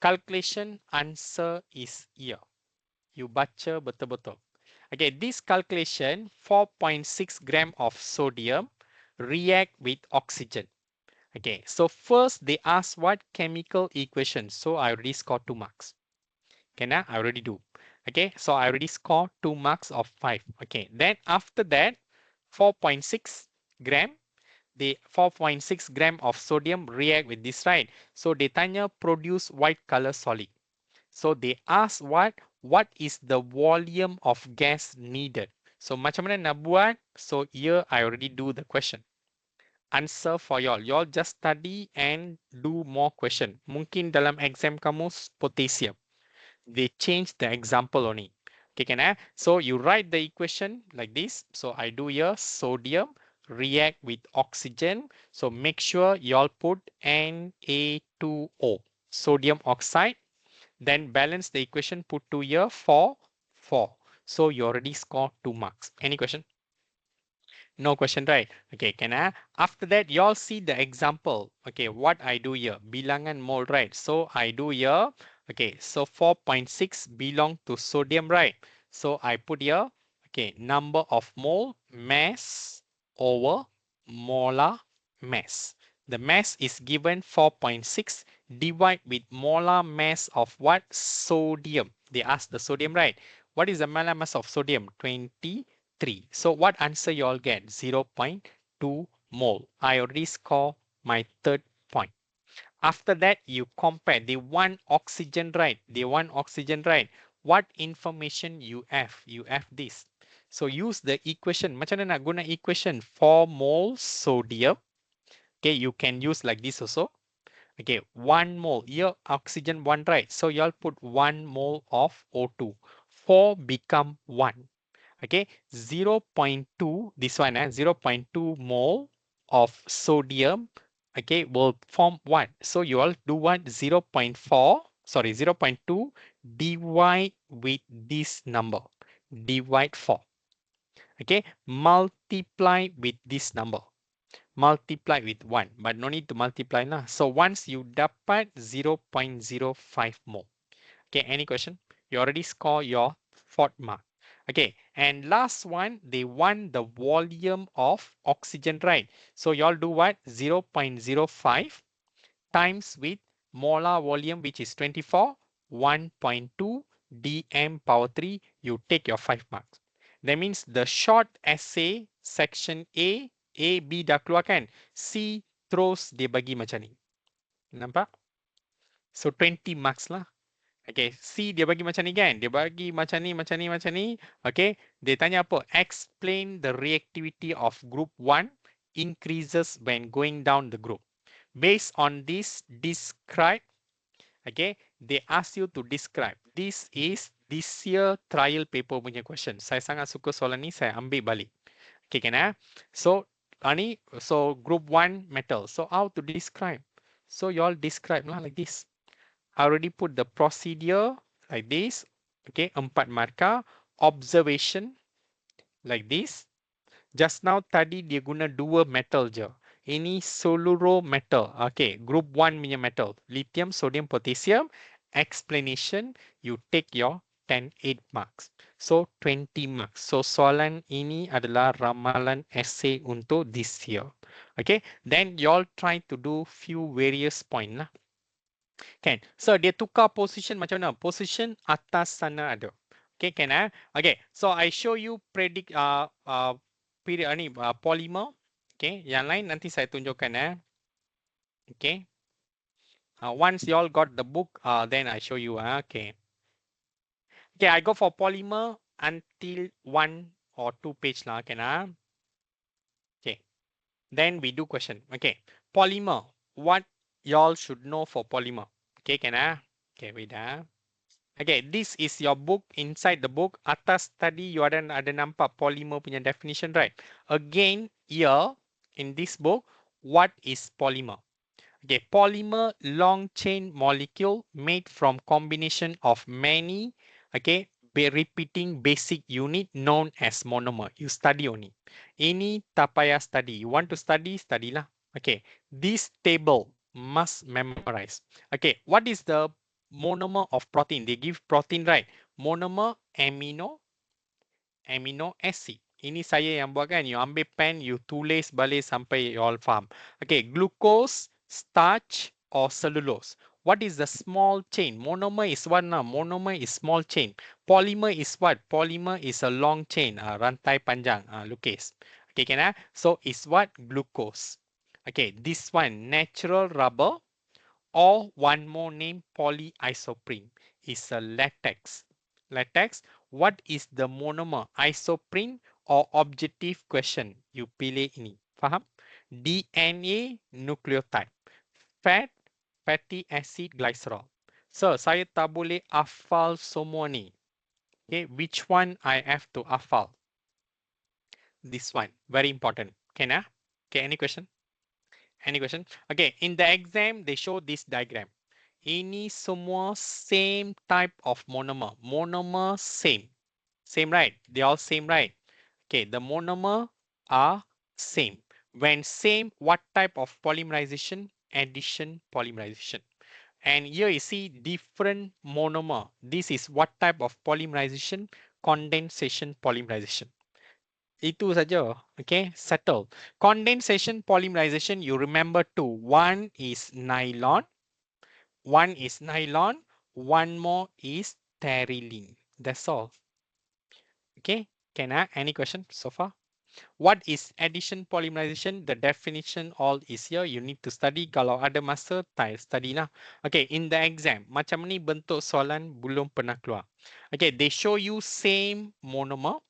Speaker 2: Calculation answer is here. You baca betul-betul. Okay, this calculation, 4.6 gram of sodium react with oxygen. Okay, so first they ask what chemical equation. So I already scored 2 marks. Okay, now I already do. Okay, so I already scored 2 marks of 5. Okay, then after that, 4.6 gram, the 4.6 gram of sodium react with this, right? So they tanya produce white color solid. So they ask what is the volume of gas needed. So macam mana nak buat? So here I already do the question. Answer for y'all. Y'all just study and do more question. Mungkin dalam exam kamu potassium. They change the example only. Okay, can I? So you write the equation like this. So I do here sodium react with oxygen. So make sure y'all put Na2O, sodium oxide. Then balance the equation, put 2 here, 4, 4. So you already score 2 marks. Any question? No question, right? Okay, can I? After that, you all see the example. Okay, what I do here, bilangan mole, right? So I do here, okay, so 4.6 belong to sodium, right? So I put here, okay, number of mole, mass over molar mass. The mass is given 4.6, divide with molar mass of what? Sodium. They ask the sodium, right? What is the molar mass of sodium? 23. So what answer you all get? 0.2 mole. I already score my third point. After that, you compare. They want oxygen, right? They want oxygen, right? What information you have? You have this. So use the equation. Macam mana nak guna equation? 4 mole sodium. Okay, you can use like this also. Okay, 1 mole. Here, oxygen 1, right? So y'all put 1 mole of O2. 4 become 1. Okay, 0.2, this one, 0.2 mole of sodium, okay, will form 1. So you all do what? 0.4, sorry, 0.2 divide with this number. Divide 4. Okay, multiply with this number. Multiply with 1, but no need to multiply lah. So once you dapat 0.05 mole. Okay, any question? You already score your fourth mark. Okay, and last one, they want the volume of oxygen, right? So you all do what? 0.05 times with molar volume, which is 24, 1.2 dm power 3, you take your 5 marks. That means the short essay section A, B dah keluar kan? C terus dia bagi macam ni. Nampak? So 20 marks lah. Okay, C dia bagi macam ni kan? Dia bagi macam ni, macam ni, macam ni. Okay, dia tanya apa? Explain the reactivity of group 1 increases when going down the group. Based on this, describe. Okay, they ask you to describe. This is this year trial paper punya question. Saya sangat suka soalan ni, saya ambil balik. Okay, kan So, ni, so group 1 metal. So, how to describe? So, you all describe lah like this. I already put the procedure like this. Okay, 4 markah. Observation like this. Just now tadi dia guna 2 metal je. Ini seluruh metal. Okay, group 1 punya metal. Lithium, sodium, potassium. Explanation, you take your 8 marks. So, 20 marks. So, soalan ini adalah ramalan essay untuk this year. Okay, then you all try to do few various point lah. Kan? So dia tukar position macam mana? Position atas sana ada. Okay, can Okay, so I show you predict period ni polymer. Okay, yang lain nanti saya tunjukkan Okay. Once you all got the book, then I show you Okay. Okay, I go for polymer until 1 or 2 page lah. Can Okay. Then we do question. Okay. Polymer. What y'all should know for polymer? Okay, can Okay, wait Okay, this is your book. Inside the book, atas tadi you ada nampak polymer punya definition, right? Again, here in this book, what is polymer? Okay, polymer long chain molecule made from combination of many, okay, repeating basic unit known as monomer. You study only. Ini tak payah study. You want to study, study lah. Okay, this table must memorize. Okay, what is the monomer of protein? They give protein, right? Monomer amino acid. Ini saya yang buat kan. You ambil pen, you tulis balik sampai you all faham. Okay, glucose, starch or cellulose. What is the small chain? Monomer is what now? Monomer is small chain. Polymer is what? Polymer is a long chain. Rantai panjang. Lukis. Okay, can So, is what? Glucose. Okay, this one, natural rubber or one more name, polyisoprene, is a latex. Latex, what is the monomer? Isoprene or objective question? You pilih ini. Faham? DNA nucleotide. Fat, fatty acid glycerol. So, saya tak boleh hafal semua ni. Okay, which one I have to hafal? This one, very important. Can Okay, any question? Any question? Okay, in the exam, they show this diagram. Ini semua same type of monomer. Monomer same. Same, right? They all same, right? Okay, the monomer are same. When same, what type of polymerization? Addition polymerization. And here you see different monomer. This is what type of polymerization? Condensation polymerization. Itu saja. Okay, settle. Condensation polymerization, you remember two. One is nylon. One is nylon. One more is terylene. That's all. Okay, can I? Any question so far? What is addition polymerization? The definition all is here. You need to study. Kalau ada masa, study lah. Okay, in the exam, macam ni bentuk soalan belum pernah keluar. Okay, they show you same monomer.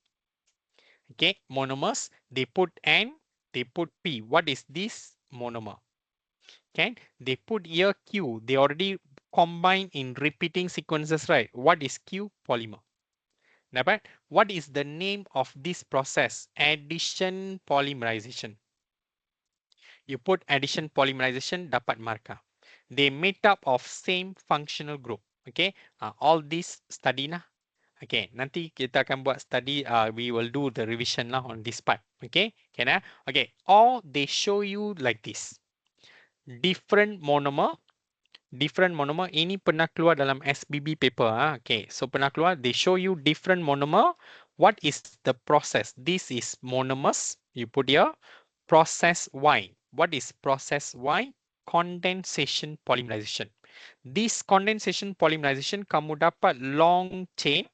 Speaker 2: Okay, monomers, they put N, they put P. What is this monomer? Okay, they put here Q. They already combine in repeating sequences, right? What is Q? Polymer. Dapat? What is the name of this process? Addition polymerization. You put addition polymerization, dapat markah. They made up of same functional group. Okay, all this study lah. Okay, nanti kita akan buat study. We will do the revision lah on this part. Okay, can Okay, or they show you like this. Different monomer. Different monomer. Ini pernah keluar dalam SBB paper. Okay, so pernah keluar. They show you different monomer. What is the process? This is monomers. You put here. Process Y. What is process Y? Condensation polymerization. This condensation polymerization kamu dapat long chain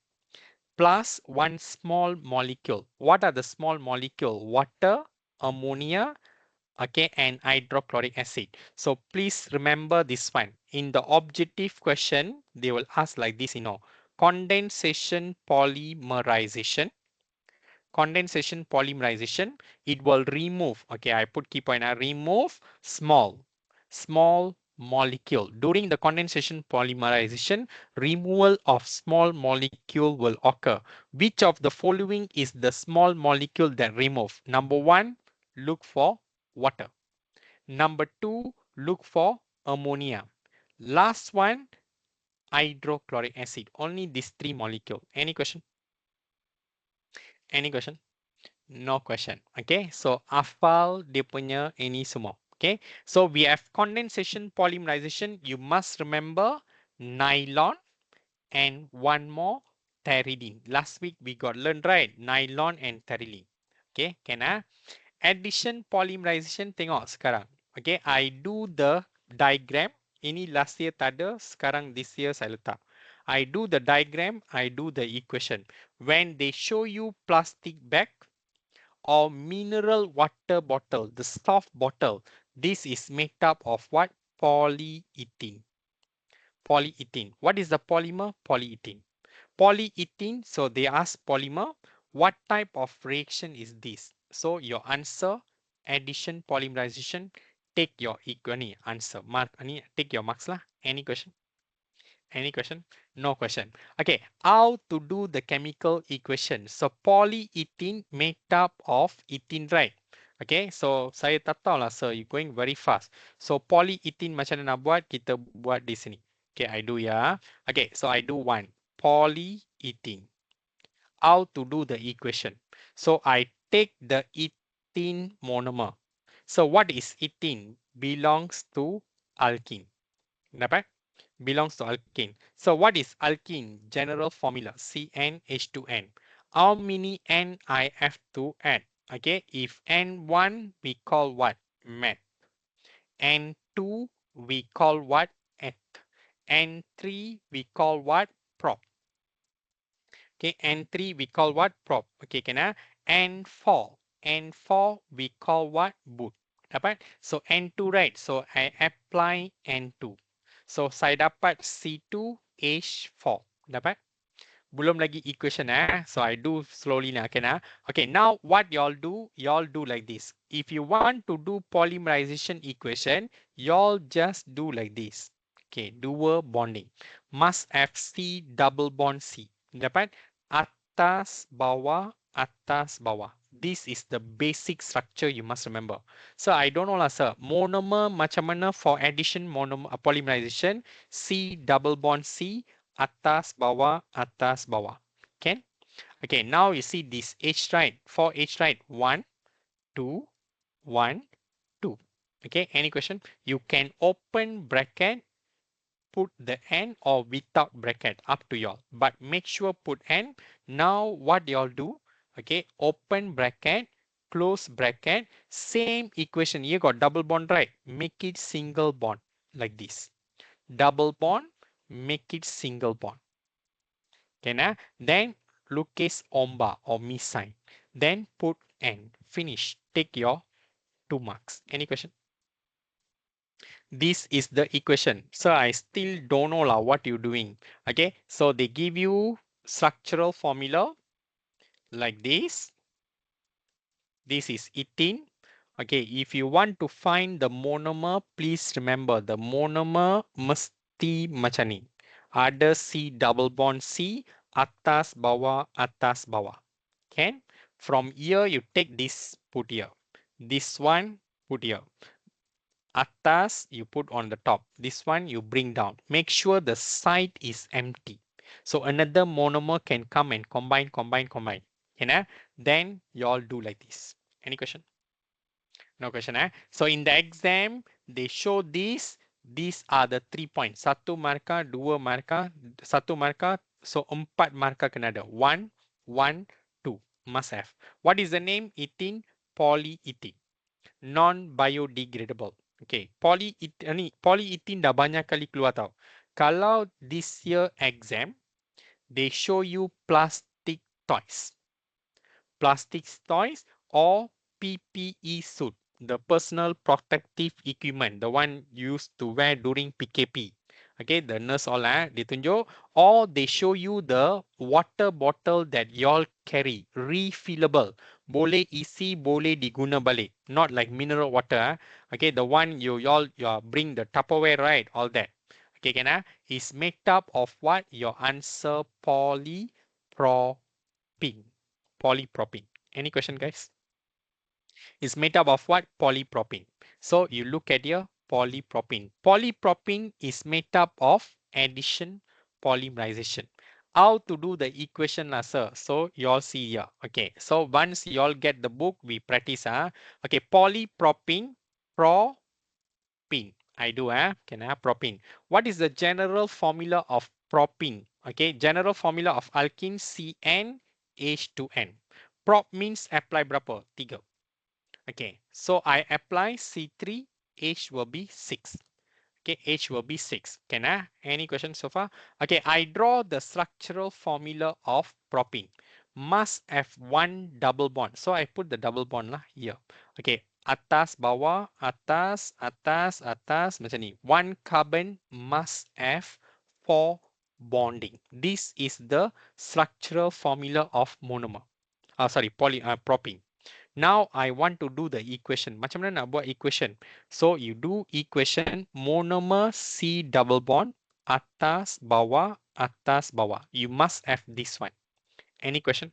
Speaker 2: plus one small molecule. What are the small molecule? Water, ammonia, okay, and hydrochloric acid. So please remember this one. in the objective question, they will ask like this, condensation polymerization. Condensation polymerization, it will remove, okay, I put key point, remove small molecule. During the condensation polymerization, removal of small molecule will occur. Which of the following is the small molecule that remove? Number one, look for water. Number two, look for ammonia. Last one, hydrochloric acid. Only these three molecule. Any question? Any question? No question. Okay, so hafal dia punya ini semua. Okay, so we have condensation polymerization. You must remember nylon and one more pteridine. Last week we got learned right, nylon and pteridine. Okay, can addition polymerization tengok sekarang. Okay, I do the diagram. Ini last year tak ada, sekarang this year saya letak. I do the diagram, I do the equation. When they show you plastic bag or mineral water bottle, the soft bottle, this is made up of what? Polyethylene. Polyethylene. What is the polymer? Polyethylene. Polyethylene, so they ask polymer, what type of reaction is this? So your answer, addition polymerization, take your answer. Mark, take your marks lah. Any question? Any question? No question. Okay, how to do the chemical equation? So polyethylene made up of ethene, right? Okay, so saya tak tahu lah, sir, you going very fast. So polyethylene macam mana nak buat? Kita buat di sini. Okay, I do ya. Okay, so I do one. Polyethylene. How to do the equation? So I take the ethene monomer. So what is ethene? Belongs to alkene. Dapat? Belongs to alkene. So what is alkene? General formula CnH2n. How many N I have to add? Okay, if N1 we call what? Met. N2 we call what? Et. N3 we call what? Prop. Okay, N3 we call what? Prop. Okay, can N4. N4 we call what? Boot. Dapat? So N2, right? So I apply N2. So saya dapat C2H4. Dapat? Belum lagi equation So I do slowly now. Okay, now what y'all do? Y'all do like this. If you want to do polymerization equation, y'all just do like this. Okay, dual bonding. Must have C double bond C. Dapat? Atas, bawah, atas, bawah. This is the basic structure you must remember. So I don't know lah, sir. Monomer macam mana for addition monomer polymerization? C double bond C, atas, bawah, atas, bawah. Can? Okay, now you see this H, right? For H, right? 1, 2, 1, 2. Okay, any question? You can open bracket, put the N or without bracket, up to y'all. But make sure put N. Now what y'all do? Okay, open bracket, close bracket, same equation. You got double bond, right? Make it single bond like this. Double bond, make it single bond. Okay, then lukis omba or me sign. Then put N. Finish. Take your 2 marks. Any question? This is the equation. So I still don't know lah what you're doing. Okay, so they give you structural formula like this. This is ethene. Okay, if you want to find the monomer, please remember the monomer mesti macam ni. Ada C double bond C, atas bawah, atas bawah. Okay, from here you take this, put here. This one, put here. Atas, you put on the top. This one, you bring down. Make sure the side is empty. So another monomer can come and combine. Okay, then you all do like this. Any question? No question, So in the exam, they show this. These are the 3 points. Satu markah, dua markah, satu markah. So 4 markah kena ada. 1, 1, 2. Must have. What is the name? Ethene, polyethylene. Non-biodegradable. Okay, polyethylene dah banyak kali keluar tau. Kalau this year exam, they show you plastic toys. Plastic toys or PPE suit, the personal protective equipment, the one used to wear during PKP. Okay, the nurse all ditunjuk, or they show you the water bottle that y'all carry, refillable. Boleh isi, boleh diguna balik. Not like mineral water. Okay, the one you bring the Tupperware, right? All that. Okay, can is made up of what? Your answer polypropylene. Polypropylene. Any question, guys? Is made up of what? Polypropylene. So you look at your polypropylene. Polypropylene is made up of addition polymerization. How to do the equation, sir? So you all see here. Okay. So once you all get the book, we practice. Okay. Polypropylene, propene. I do. Can I have propene? What is the general formula of propene? Okay. General formula of alkene CnH2n. Prop means apply berapa? 3. Okay, so I apply C3, H will be 6. Okay, H will be 6. Can I? Any questions so far? Okay, I draw the structural formula of propene. Must have one double bond. So I put the double bond lah here. Okay, atas, bawah, atas, atas, atas, macam ni. One carbon must have 4 bonding. This is the structural formula of monomer. Propene. Now I want to do the equation. Macam mana nak buat equation? So you do equation monomer C double bond atas bawah atas bawah. You must have this one. Any question?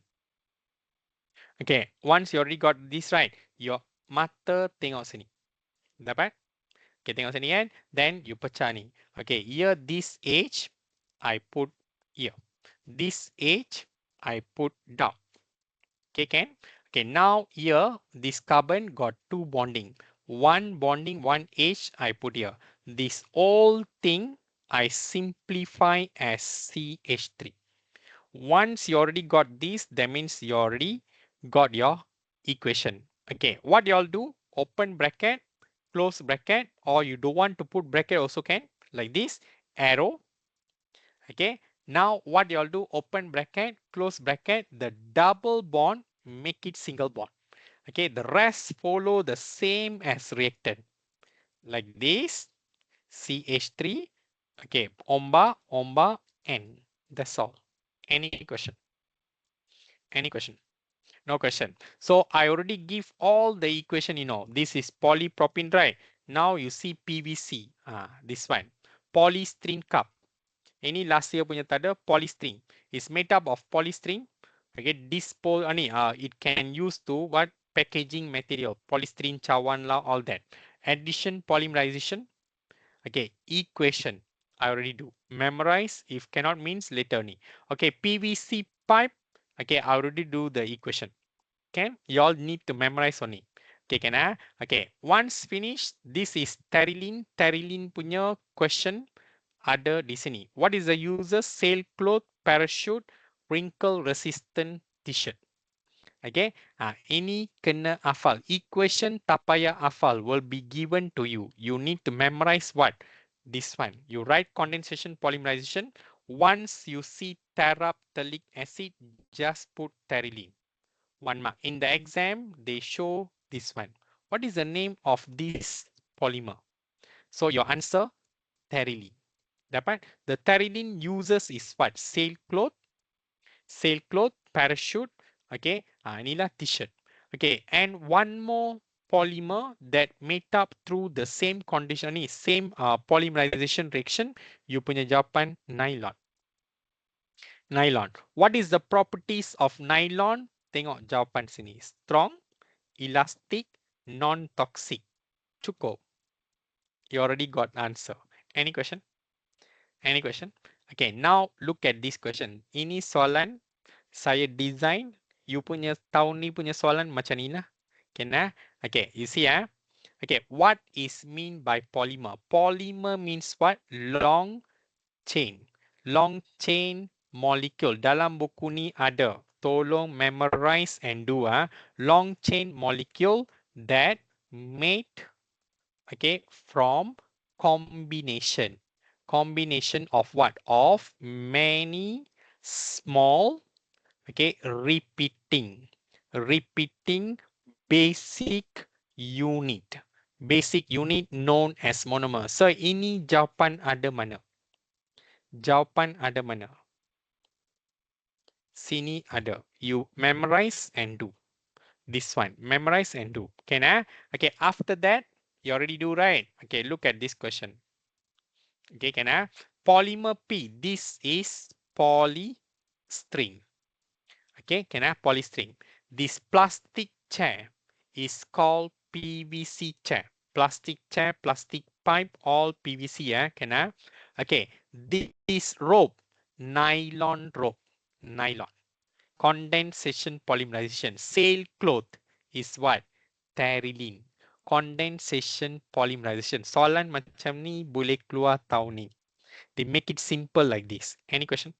Speaker 2: Okay, once you already got this right, your mata tengok sini. Dapat? Okay, tengok sini kan? Then you pecah ni. Okay, here this H I put here. This H I put down. Okay, can? Okay, now here this carbon got 2 bonding. One bonding, one H I put here. This whole thing I simplify as CH3. Once you already got this, that means you already got your equation. Okay, what you all do? Open bracket, close bracket, or you don't want to put bracket also can. Like this, arrow. Okay, now what you all do? Open bracket, close bracket, the double bond, make it single bond. Okay, the rest follow the same as reactant. Like this, CH3, okay, omba, omba, N. That's all. Any question? Any question? No question. So I already give all the equation, this is polypropylene, right? Now you see PVC, this one, polystyrene cup. Ini last year punya tak ada polystyrene. It's made up of polystyrene. Okay, it can use to what packaging material, polystyrene, cawan lah, all that. Addition polymerization. Okay, equation. I already do. Memorize. If cannot means later ni. Okay, PVC pipe. Okay, I already do the equation. Okay, you all need to memorize only. Okay, can I? Okay, once finished, this is Terilene. Terilene punya question ada di sini. What is the user? Sailcloth, parachute, wrinkle resistant t-shirt. Okay, ini kena hafal. Equation tak payah hafal will be given to you. You need to memorize what? This one. You write condensation polymerization. Once you see terephthalic acid, just put terilene. 1 mark. In the exam, they show this one. What is the name of this polymer? So your answer, terilene. Dapat? The terilene uses is what? Sailcloth, parachute, okay, inilah t-shirt. Okay, and one more polymer that made up through the same condition ni, same polymerization reaction, you punya jawapan nylon. Nylon. What is the properties of nylon? Tengok jawapan sini. Strong, elastic, non-toxic. Cukup. You already got answer. Any question? Any question? Okay, now look at this question. Ini soalan saya design. You punya tahun ni punya soalan macam ni lah. Okay, nah? Okay, you see Okay, what is mean by polymer? Polymer means what? Long chain. Long chain molecule. Dalam buku ni ada. Tolong memorize and do. Long chain molecule that made, okay, from combination. Combination of what? Of many small, okay, repeating basic unit. Basic unit known as monomer. So ini jawapan ada mana? Jawapan ada mana? Sini ada. You memorize and do. This one, memorize and do. Okay, nah? Okay, after that, you already do, right? Okay, look at this question. Okay, can I? Polymer P. This is polystyrene. Okay, can I? Polystyrene. This plastic chair is called PVC chair. Plastic chair, plastic pipe, all PVC. Can I? Okay, this rope, nylon rope, nylon. Condensation polymerization. Sailcloth is what? Terylene. Condensation polymerization. Soalan macam ni boleh keluar tahun ni. They make it simple like this. Any question?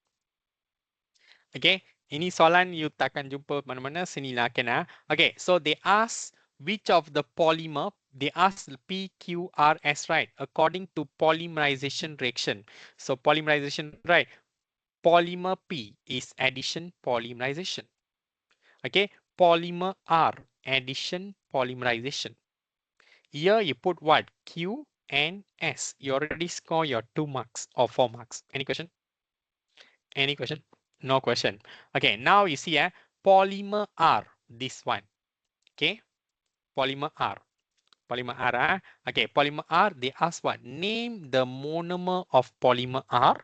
Speaker 2: Okay. Ini soalan you takkan jumpa mana-mana. Sinilah kena. Okay. So they ask which of the polymer. They ask PQRS, right? According to polymerization reaction. So polymerization, right? Polymer P is addition polymerization. Okay. Polymer R, addition polymerization. Here you put what? Q and S. You already score your 2 marks or 4 marks. Any question? Any question? No question. Okay, now you see polymer R, this one. Okay, polymer R. Polymer R. Okay, polymer R, they ask what? Name the monomer of polymer R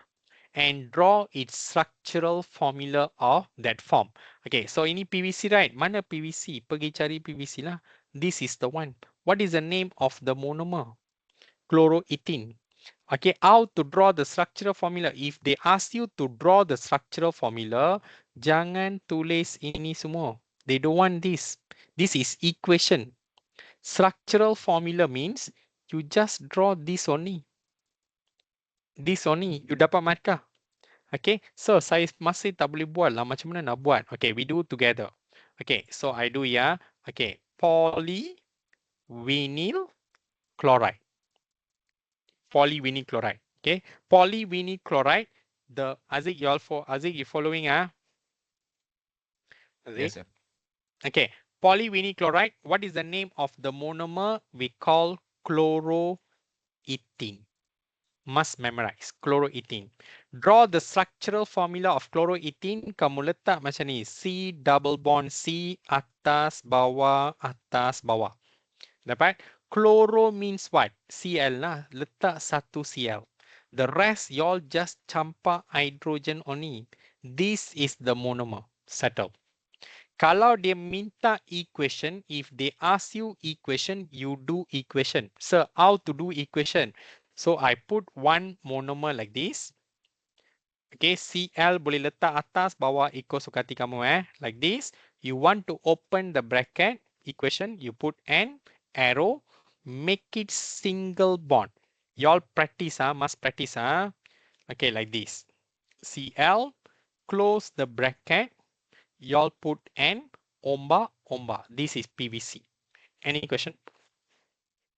Speaker 2: and draw its structural formula of that form. Okay, so ini PVC, right? Mana PVC? Pergi cari PVC lah. This is the one. What is the name of the monomer? Chloroethene. Okay, how to draw the structural formula? If they ask you to draw the structural formula, jangan tulis ini semua. They don't want this. This is equation. Structural formula means you just draw this only. This only, you dapat markah. Okay, so saya masih tak boleh buat lah. Macam mana nak buat? Okay, we do together. Okay, so I do ya. Okay, polyvinyl chloride. Polyvinyl chloride. Okay, polyvinyl chloride. The Azik, you all for Azik, you following? Azik?
Speaker 3: Yes, sir.
Speaker 2: Okay, polyvinyl chloride. What is the name of the monomer? We call chloroethene. Must memorize chloroethene. Draw the structural formula of chloroethene. Kamu letak macam ni. C double bond C, atas bawah atas bawah. Dapat? Chloro means what? Cl lah. Letak satu Cl. The rest y'all just campak hydrogen only. This is the monomer. Settle. Kalau dia minta equation, if they ask you equation, you do equation. So how to do equation? So I put one monomer like this. Okay, Cl boleh letak atas, bawah, ikut suka hati kamu like this. You want to open the bracket equation, you put N, arrow, make it single bond. Y'all practice, must practice. Okay, like this. Cl, close the bracket, y'all put N, omba, omba. This is PVC. Any question?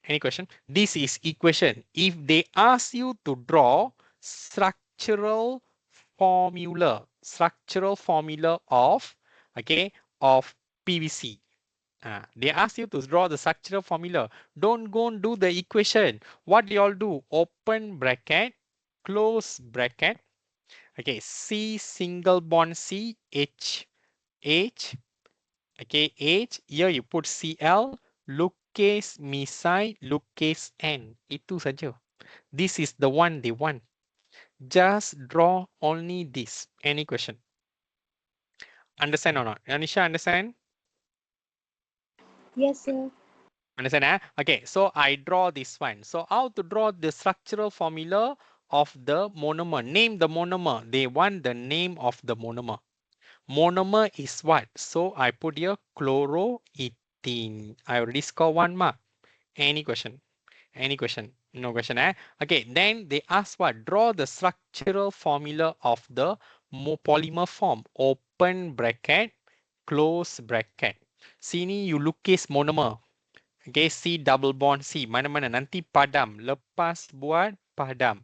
Speaker 2: Any question? This is equation. If they ask you to draw structural formula of, okay, of PVC. They ask you to draw the structural formula. Don't go and do the equation. What do you all do? Open bracket, close bracket. Okay, C single bond C, H, H. Okay, H. Here you put Cl. Lukis misai, lukis N. Itu saja. This is the one they want. Just draw only this. Any question? Understand or not? Anisha, understand?
Speaker 1: Yes, sir.
Speaker 2: Understand? Okay, so I draw this one. So how to draw the structural formula of the monomer? Name the monomer. They want the name of the monomer. Monomer is what? So I put here chloroethene. I already score 1 mark. Any question? Any question? No question. Okay, then they ask what? Draw the structural formula of the polymer form. Open bracket, close bracket. Sini you lukis monomer. Okay, C double bond C. Mana-mana nanti padam. Lepas buat padam.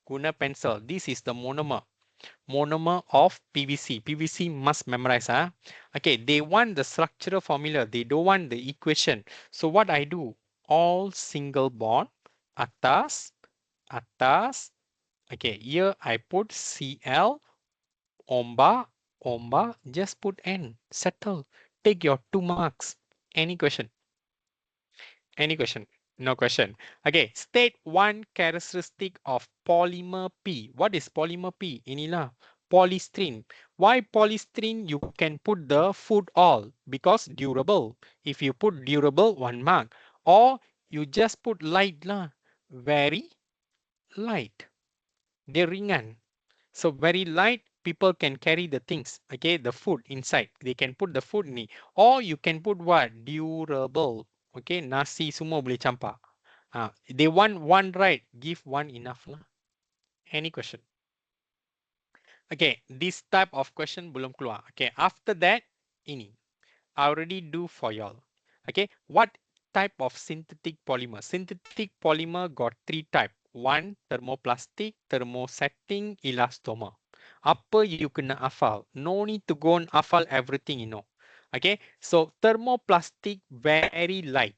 Speaker 2: Guna pencil. This is the monomer. Monomer of PVC. PVC must memorize. Okay, they want the structural formula. They don't want the equation. So what I do? All single bond. Atas, atas, Okay, here I put CL, Omba, Omba, just put N. Settle. Take your 2 marks. Any question? Any question? No question. Okay, state one characteristic of polymer P. What is polymer P? Inilah polystyrene. Why polystyrene? You can put the food all because durable. If you put durable, 1 mark. Or you just put light lah. Very light. Dia ringan. So very light, people can carry the things, okay, the food inside. They can put the food ni. Or you can put what? Durable. Okay, nasi semua boleh campak. They want one right, give one enough lah. Any question? Okay, this type of question belum keluar. Okay, after that, ini. I already do for y'all. Okay, what type of synthetic polymer? Synthetic polymer got 3 type. One, thermoplastic, thermosetting, elastomer. Apa you kena hafal? No need to go and hafal everything you know. Okay, so thermoplastic very light.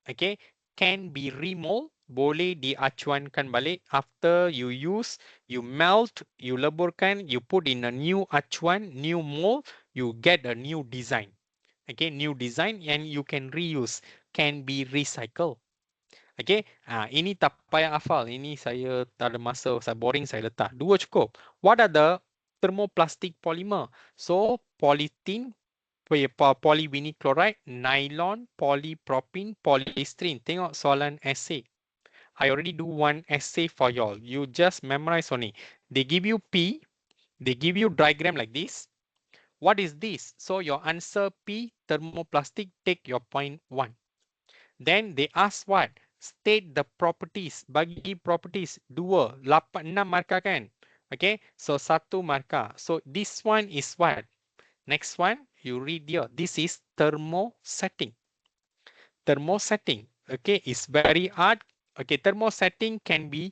Speaker 2: Okay, can be remold, boleh diacuankan balik after you use, you melt, you leburkan, you put in a new acuan, new mold, you get a new design. Okay, new design and you can reuse, can be recycled. Okay, ini tak payah hafal. Ini saya tak ada masa, saya boring, saya letak. 2 cukup. What are the thermoplastic polymer? So, polythene, polyvinyl chloride, nylon, polypropylene, polystyrene. Tengok soalan essay. I already do one essay for y'all. You just memorize only. They give you P, they give you diagram like this. What is this? So your answer P, thermoplastic, take your point 1. Then they ask what? State the properties. Bagi properties. 2, 8, 6 markah kan? Okay, so 1 markah. So this one is what? Next one, you read here. This is thermosetting. Thermosetting, okay, is very hard. Okay, thermosetting can be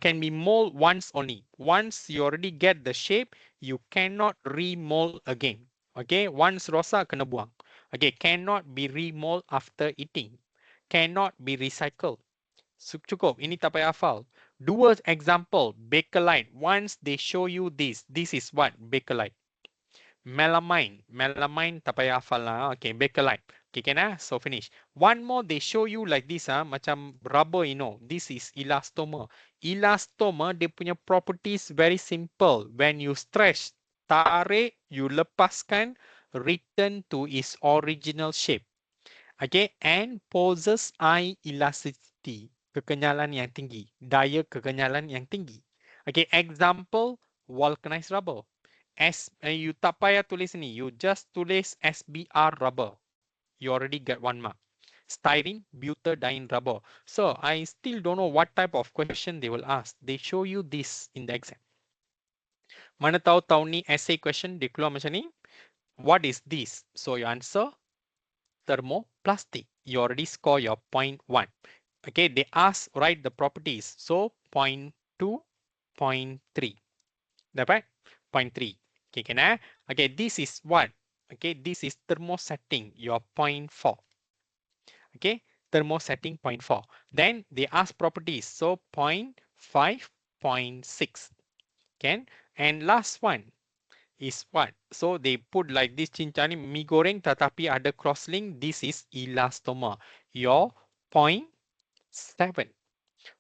Speaker 2: can be mold once only. Once you already get the shape, you cannot remold again. Okay, once rosak kena buang. Okay, cannot be remold after eating. Cannot be recycled. Cukup, ini tak payah hafal. 2 example, Bakelite. Once they show you this is what? Bakelite. Melamine. Melamine tak payah hafal lah. Okay, Bakelite. Okay, can So finish. One more, they show you like this macam rubber, you know. This is elastomer. Elastomer, dia punya properties very simple. When you stretch, tarik, you lepaskan, return to its original shape. Okay, and possess high elasticity. Kekenyalan yang tinggi. Daya kekenyalan yang tinggi. Okay, example, vulcanized rubber. You tak payah tulis ni. You just tulis SBR rubber. You already get 1 mark. Styrene, butadiene rubber. So, I still don't know what type of question they will ask. They show you this in the exam. Mana tahu ni essay question, dia keluar macam ni. What is this? So, your answer, thermoplastic. You already score your point 1. Okay, they ask, write the properties. So, point 2, point 3. Dapat? Point 3. Okay, can Okay, this is what? Okay, this is thermosetting, your point 4. Okay, thermosetting point 4. Then they ask properties. So, point 5, point 6. Okay, and last one is what? So, they put like this cincang ni, mi goreng tetapi ada crosslink. This is elastomer, your point 7.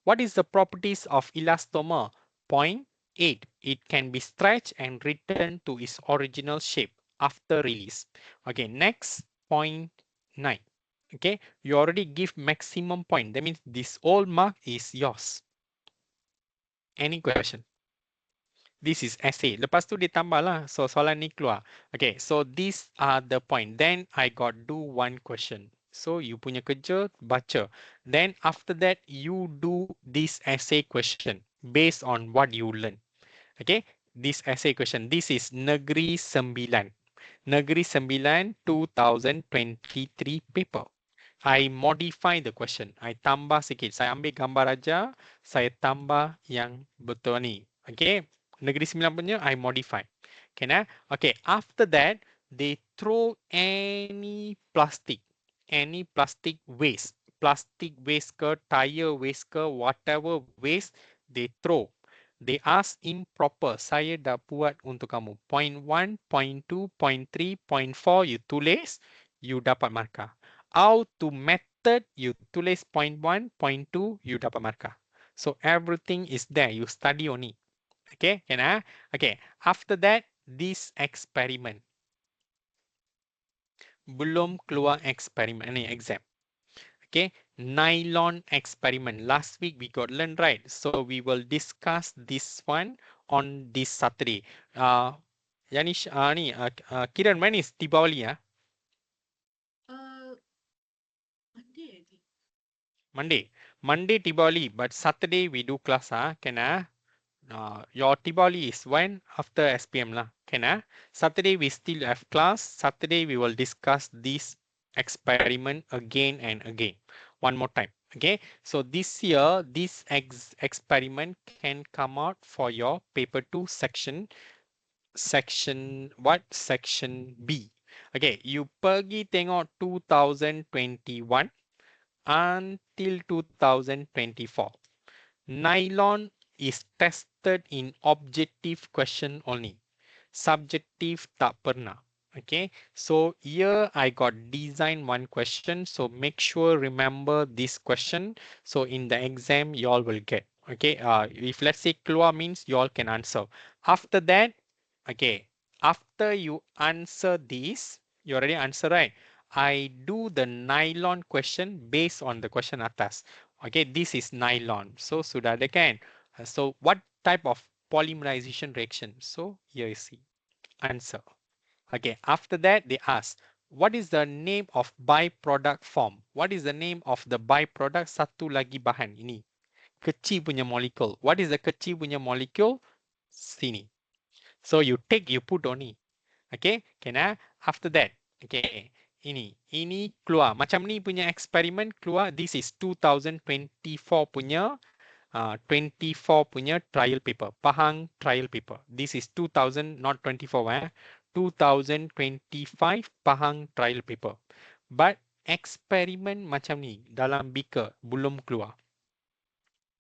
Speaker 2: What is the properties of elastomer? Point 8. It can be stretched and returned to its original shape after release. Okay, next, point 9. Okay, you already give maximum point. That means this whole mark is yours. Any question? This is essay. Lepas tu dia tambah lah. So soalan ni keluar. Okay, so these are the point. Then I got do one question. So you punya kerja baca. Then after that you do this essay question based on what you learn. Okay, this essay question. This is Negeri Sembilan. Negeri Sembilan 2023 paper. I modify the question. I tambah sikit. Saya ambil gambar aja, saya tambah yang betul ni. Okay, Negeri Sembilan punya I modify. Okay, okay, after that they throw any plastic waste. Plastic waste ke, tire waste ke, whatever waste, they throw. They ask improper. Saya dah buat untuk kamu. Point 1, point 2, point 3, point 4 you tulis, you dapat markah. How to method, you tulis point 1, point 2, you dapat markah. So everything is there. You study on it. Okay, can I? Okay, after that, this experiment. Belum keluar eksperimen ni exam. Okay, nylon experiment. Last week we got learned, right? So we will discuss this one on this Saturday. Yanish, Kiran, when is Diwali?
Speaker 1: Uh, Monday, I think.
Speaker 2: Monday. Monday Diwali, but Saturday we do class. Can your Diwali is when? After SPM lah. Can Saturday we still have class. Saturday we will discuss this experiment again and again. One more time. Okay. So this year, this experiment can come out for your paper 2 section. Section what? Section B. Okay. You pergi tengok 2021 until 2024. Nylon is tested in objective question only. Subjective tak pernah. Okay, so here I got design one question. So make sure remember this question. So in the exam, you all will get. Okay, if let's say keluar means you all can answer. After that, okay, after you answer this, you already answer, right? I do the nylon question based on the question atas. Okay, this is nylon. So sudah ada kan? So what type of polymerization reaction? So here is the answer. Okay, after that they ask, what is the name of byproduct form? What is the name of the byproduct satu lagi bahan ini? Kecil punya molecule. What is the kecil punya molecule? Sini. So you take, you put on it. Okay, can after that, okay, ini keluar. Macam ni punya eksperimen keluar. This is 2024 punya 24 punya trial paper. Pahang trial paper. This is 2000, not 24, 2025 Pahang trial paper. But eksperimen macam ni dalam beaker belum keluar.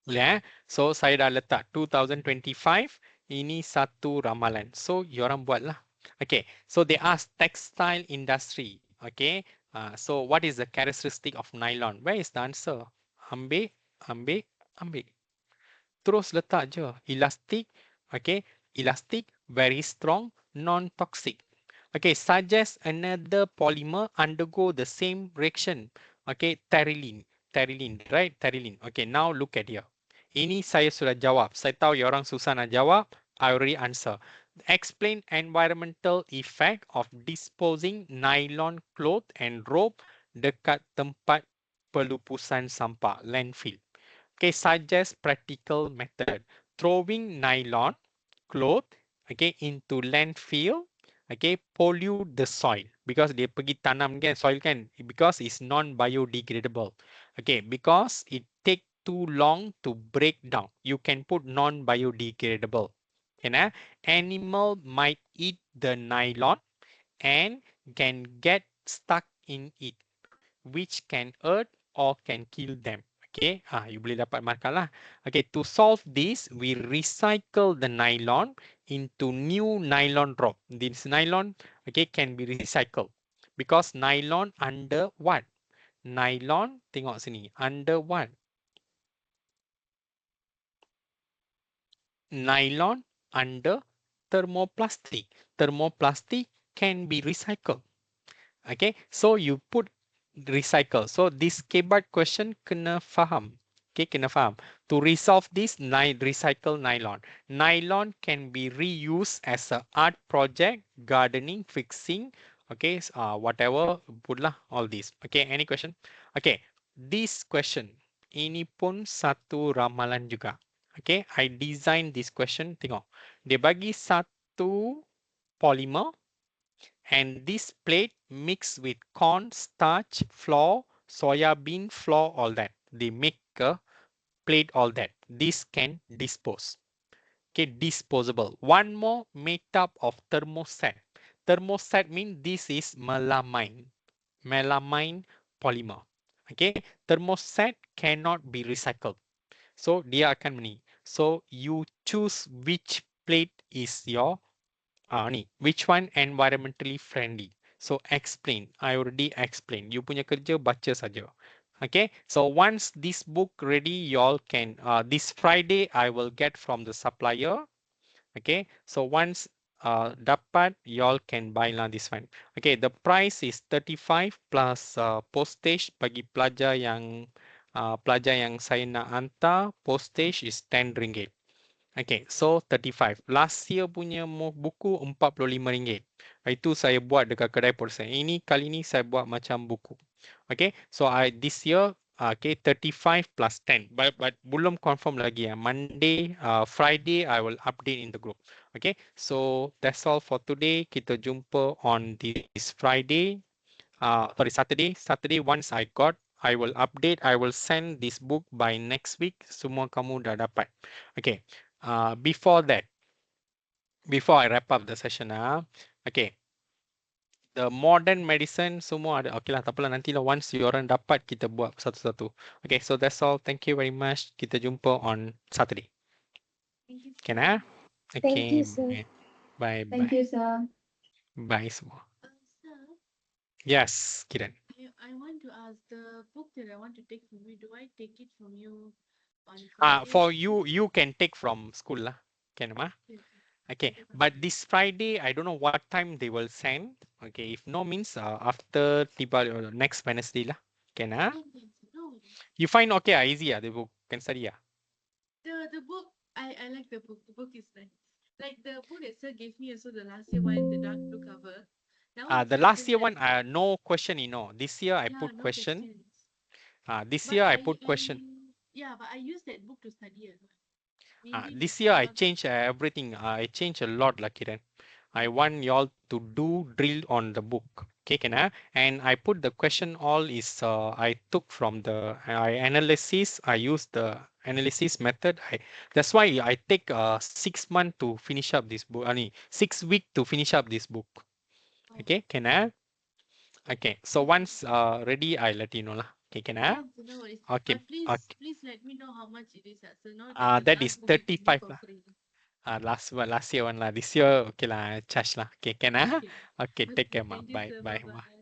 Speaker 2: Boleh So saya dah letak 2025, ini satu ramalan. So yorang buatlah. Okay, so they ask textile industry. Okay, so what is the characteristic of nylon? Where is the answer? Ambil, ambil, ambil. Terus letak je. Elastic, okay, elastic, very strong, non-toxic. Okay, suggest another polymer undergo the same reaction. Okay, Terylene, right? Terylene. Okay, now look at here. Ini saya sudah jawab. Saya tahu ya orang susah nak jawab. I already answer. Explain environmental effect of disposing nylon cloth and rope dekat tempat pelupusan sampah, landfill. Okay, suggest practical method. Throwing nylon cloth, okay, into landfill, okay, pollute the soil because dia pergi tanam kan soil kan, because it's non-biodegradable. Okay, because it take too long to break down. You can put non-biodegradable. Okay, animal might eat the nylon and can get stuck in it, which can hurt or can kill them. Okay, you boleh dapat markah lah. Okay, to solve this, we recycle the nylon into new nylon rope. This nylon, okay, can be recycled because nylon under what? Nylon, tengok sini, under what? Nylon under thermoplastic. Thermoplastic can be recycled. Okay, so you put recycle. So this keyboard question kena faham. Okay, kena faham. To resolve this, recycle nylon. Nylon can be reused as a art project, gardening, fixing, okay, whatever, put lah all this. Okay, any question? Okay, this question, ini pun satu ramalan juga. Okay, I design this question. Tengok, dia bagi satu polymer, and this plate mixed with corn, starch, flour, soya bean, flour, all that. They make a plate, all that. This can dispose. Okay, disposable. One more made up of thermoset. Thermoset means this is melamine. Melamine polymer. Okay, thermoset cannot be recycled. So dia akan ni. So you choose which plate is your ni, which one environmentally friendly. So explain. I already explained. You punya kerja baca saja. Okay. So once this book ready, y'all can. This Friday I will get from the supplier. Okay, so once dapat, y'all can buy lah this one. Okay, the price is 35 plus postage bagi pelajar yang saya nak hantar, postage is 10 ringgit. Okay, so 35. Last year punya buku RM45. Itu saya buat dekat kedai Polsen. Ini kali ni saya buat macam buku. Okay, so this year okay 35 plus 10. But belum confirm lagi ya. Monday, Friday I will update in the group. Okay, so that's all for today. Kita jumpa on this Friday. Sorry, Saturday. Saturday once I will update. I will send this book by next week. Semua kamu dah dapat. Okay. Before that, before I wrap up the session, okay, the modern medicine semua ada. Okay lah, tak apalah nanti lah once you orang dapat kita buat satu-satu. Okay, so that's all. Thank you very much. Kita jumpa on Saturday.
Speaker 1: Thank you,
Speaker 2: Can
Speaker 1: sir.
Speaker 2: I?
Speaker 3: Thank
Speaker 2: Okay,
Speaker 3: you, sir.
Speaker 2: bye
Speaker 3: Thank
Speaker 2: bye.
Speaker 3: you, sir.
Speaker 2: Bye semua.
Speaker 1: Sir,
Speaker 2: Yes, Kiran.
Speaker 1: I want to ask the book that I want to take from you. Do I take it from you on
Speaker 2: For
Speaker 1: Friday?
Speaker 2: you can take from school lah. Can ma?
Speaker 1: Okay,
Speaker 2: Okay,
Speaker 1: okay,
Speaker 2: but this Friday, I don't know what time they will send. Okay, if no means after Diwali or next Wednesday lah. Can
Speaker 1: can, sir. No worries.
Speaker 2: You find okay easy the book can study
Speaker 1: The book, I like the book. The book is nice. Like the book that sir gave me also the last year one, the dark blue cover. That one is
Speaker 2: The last
Speaker 1: better
Speaker 2: year
Speaker 1: than
Speaker 2: one no question This year I
Speaker 1: yeah,
Speaker 2: put
Speaker 1: no
Speaker 2: question.
Speaker 1: questions.
Speaker 2: This
Speaker 1: But
Speaker 2: year I put question.
Speaker 1: yeah, but I use that book to study as well. Maybe
Speaker 2: This
Speaker 1: next
Speaker 2: year
Speaker 1: year
Speaker 2: I
Speaker 1: all the
Speaker 2: change everything. I change a lot, lah, Kiran. I want y'all to do drill on the book. Okay, can I? And I put the question all is I took from the I analysis. I use the analysis method. That's why I take 6 months to finish up this book. I mean 6 weeks to finish up this book.
Speaker 1: oh,
Speaker 2: Okay, can I? Okay, so
Speaker 1: okay.
Speaker 2: once ready, I let you know lah. Okay, can I?
Speaker 1: Can, sir, no worries.
Speaker 2: Okay,
Speaker 1: But please,
Speaker 2: okay.
Speaker 1: please let me know how much it is, sir. Not that the
Speaker 2: That
Speaker 1: dark
Speaker 2: is
Speaker 1: book you give me
Speaker 2: 35
Speaker 1: for
Speaker 2: lah.
Speaker 1: free.
Speaker 2: Last year one lah. This year okay lah. Charge lah. Okay, can I?
Speaker 1: Okay.
Speaker 2: Okay, take
Speaker 1: Okay,
Speaker 2: care, ma.
Speaker 1: thank you,
Speaker 2: Bye,
Speaker 1: sir. Bye
Speaker 2: bye, ma.
Speaker 1: bye.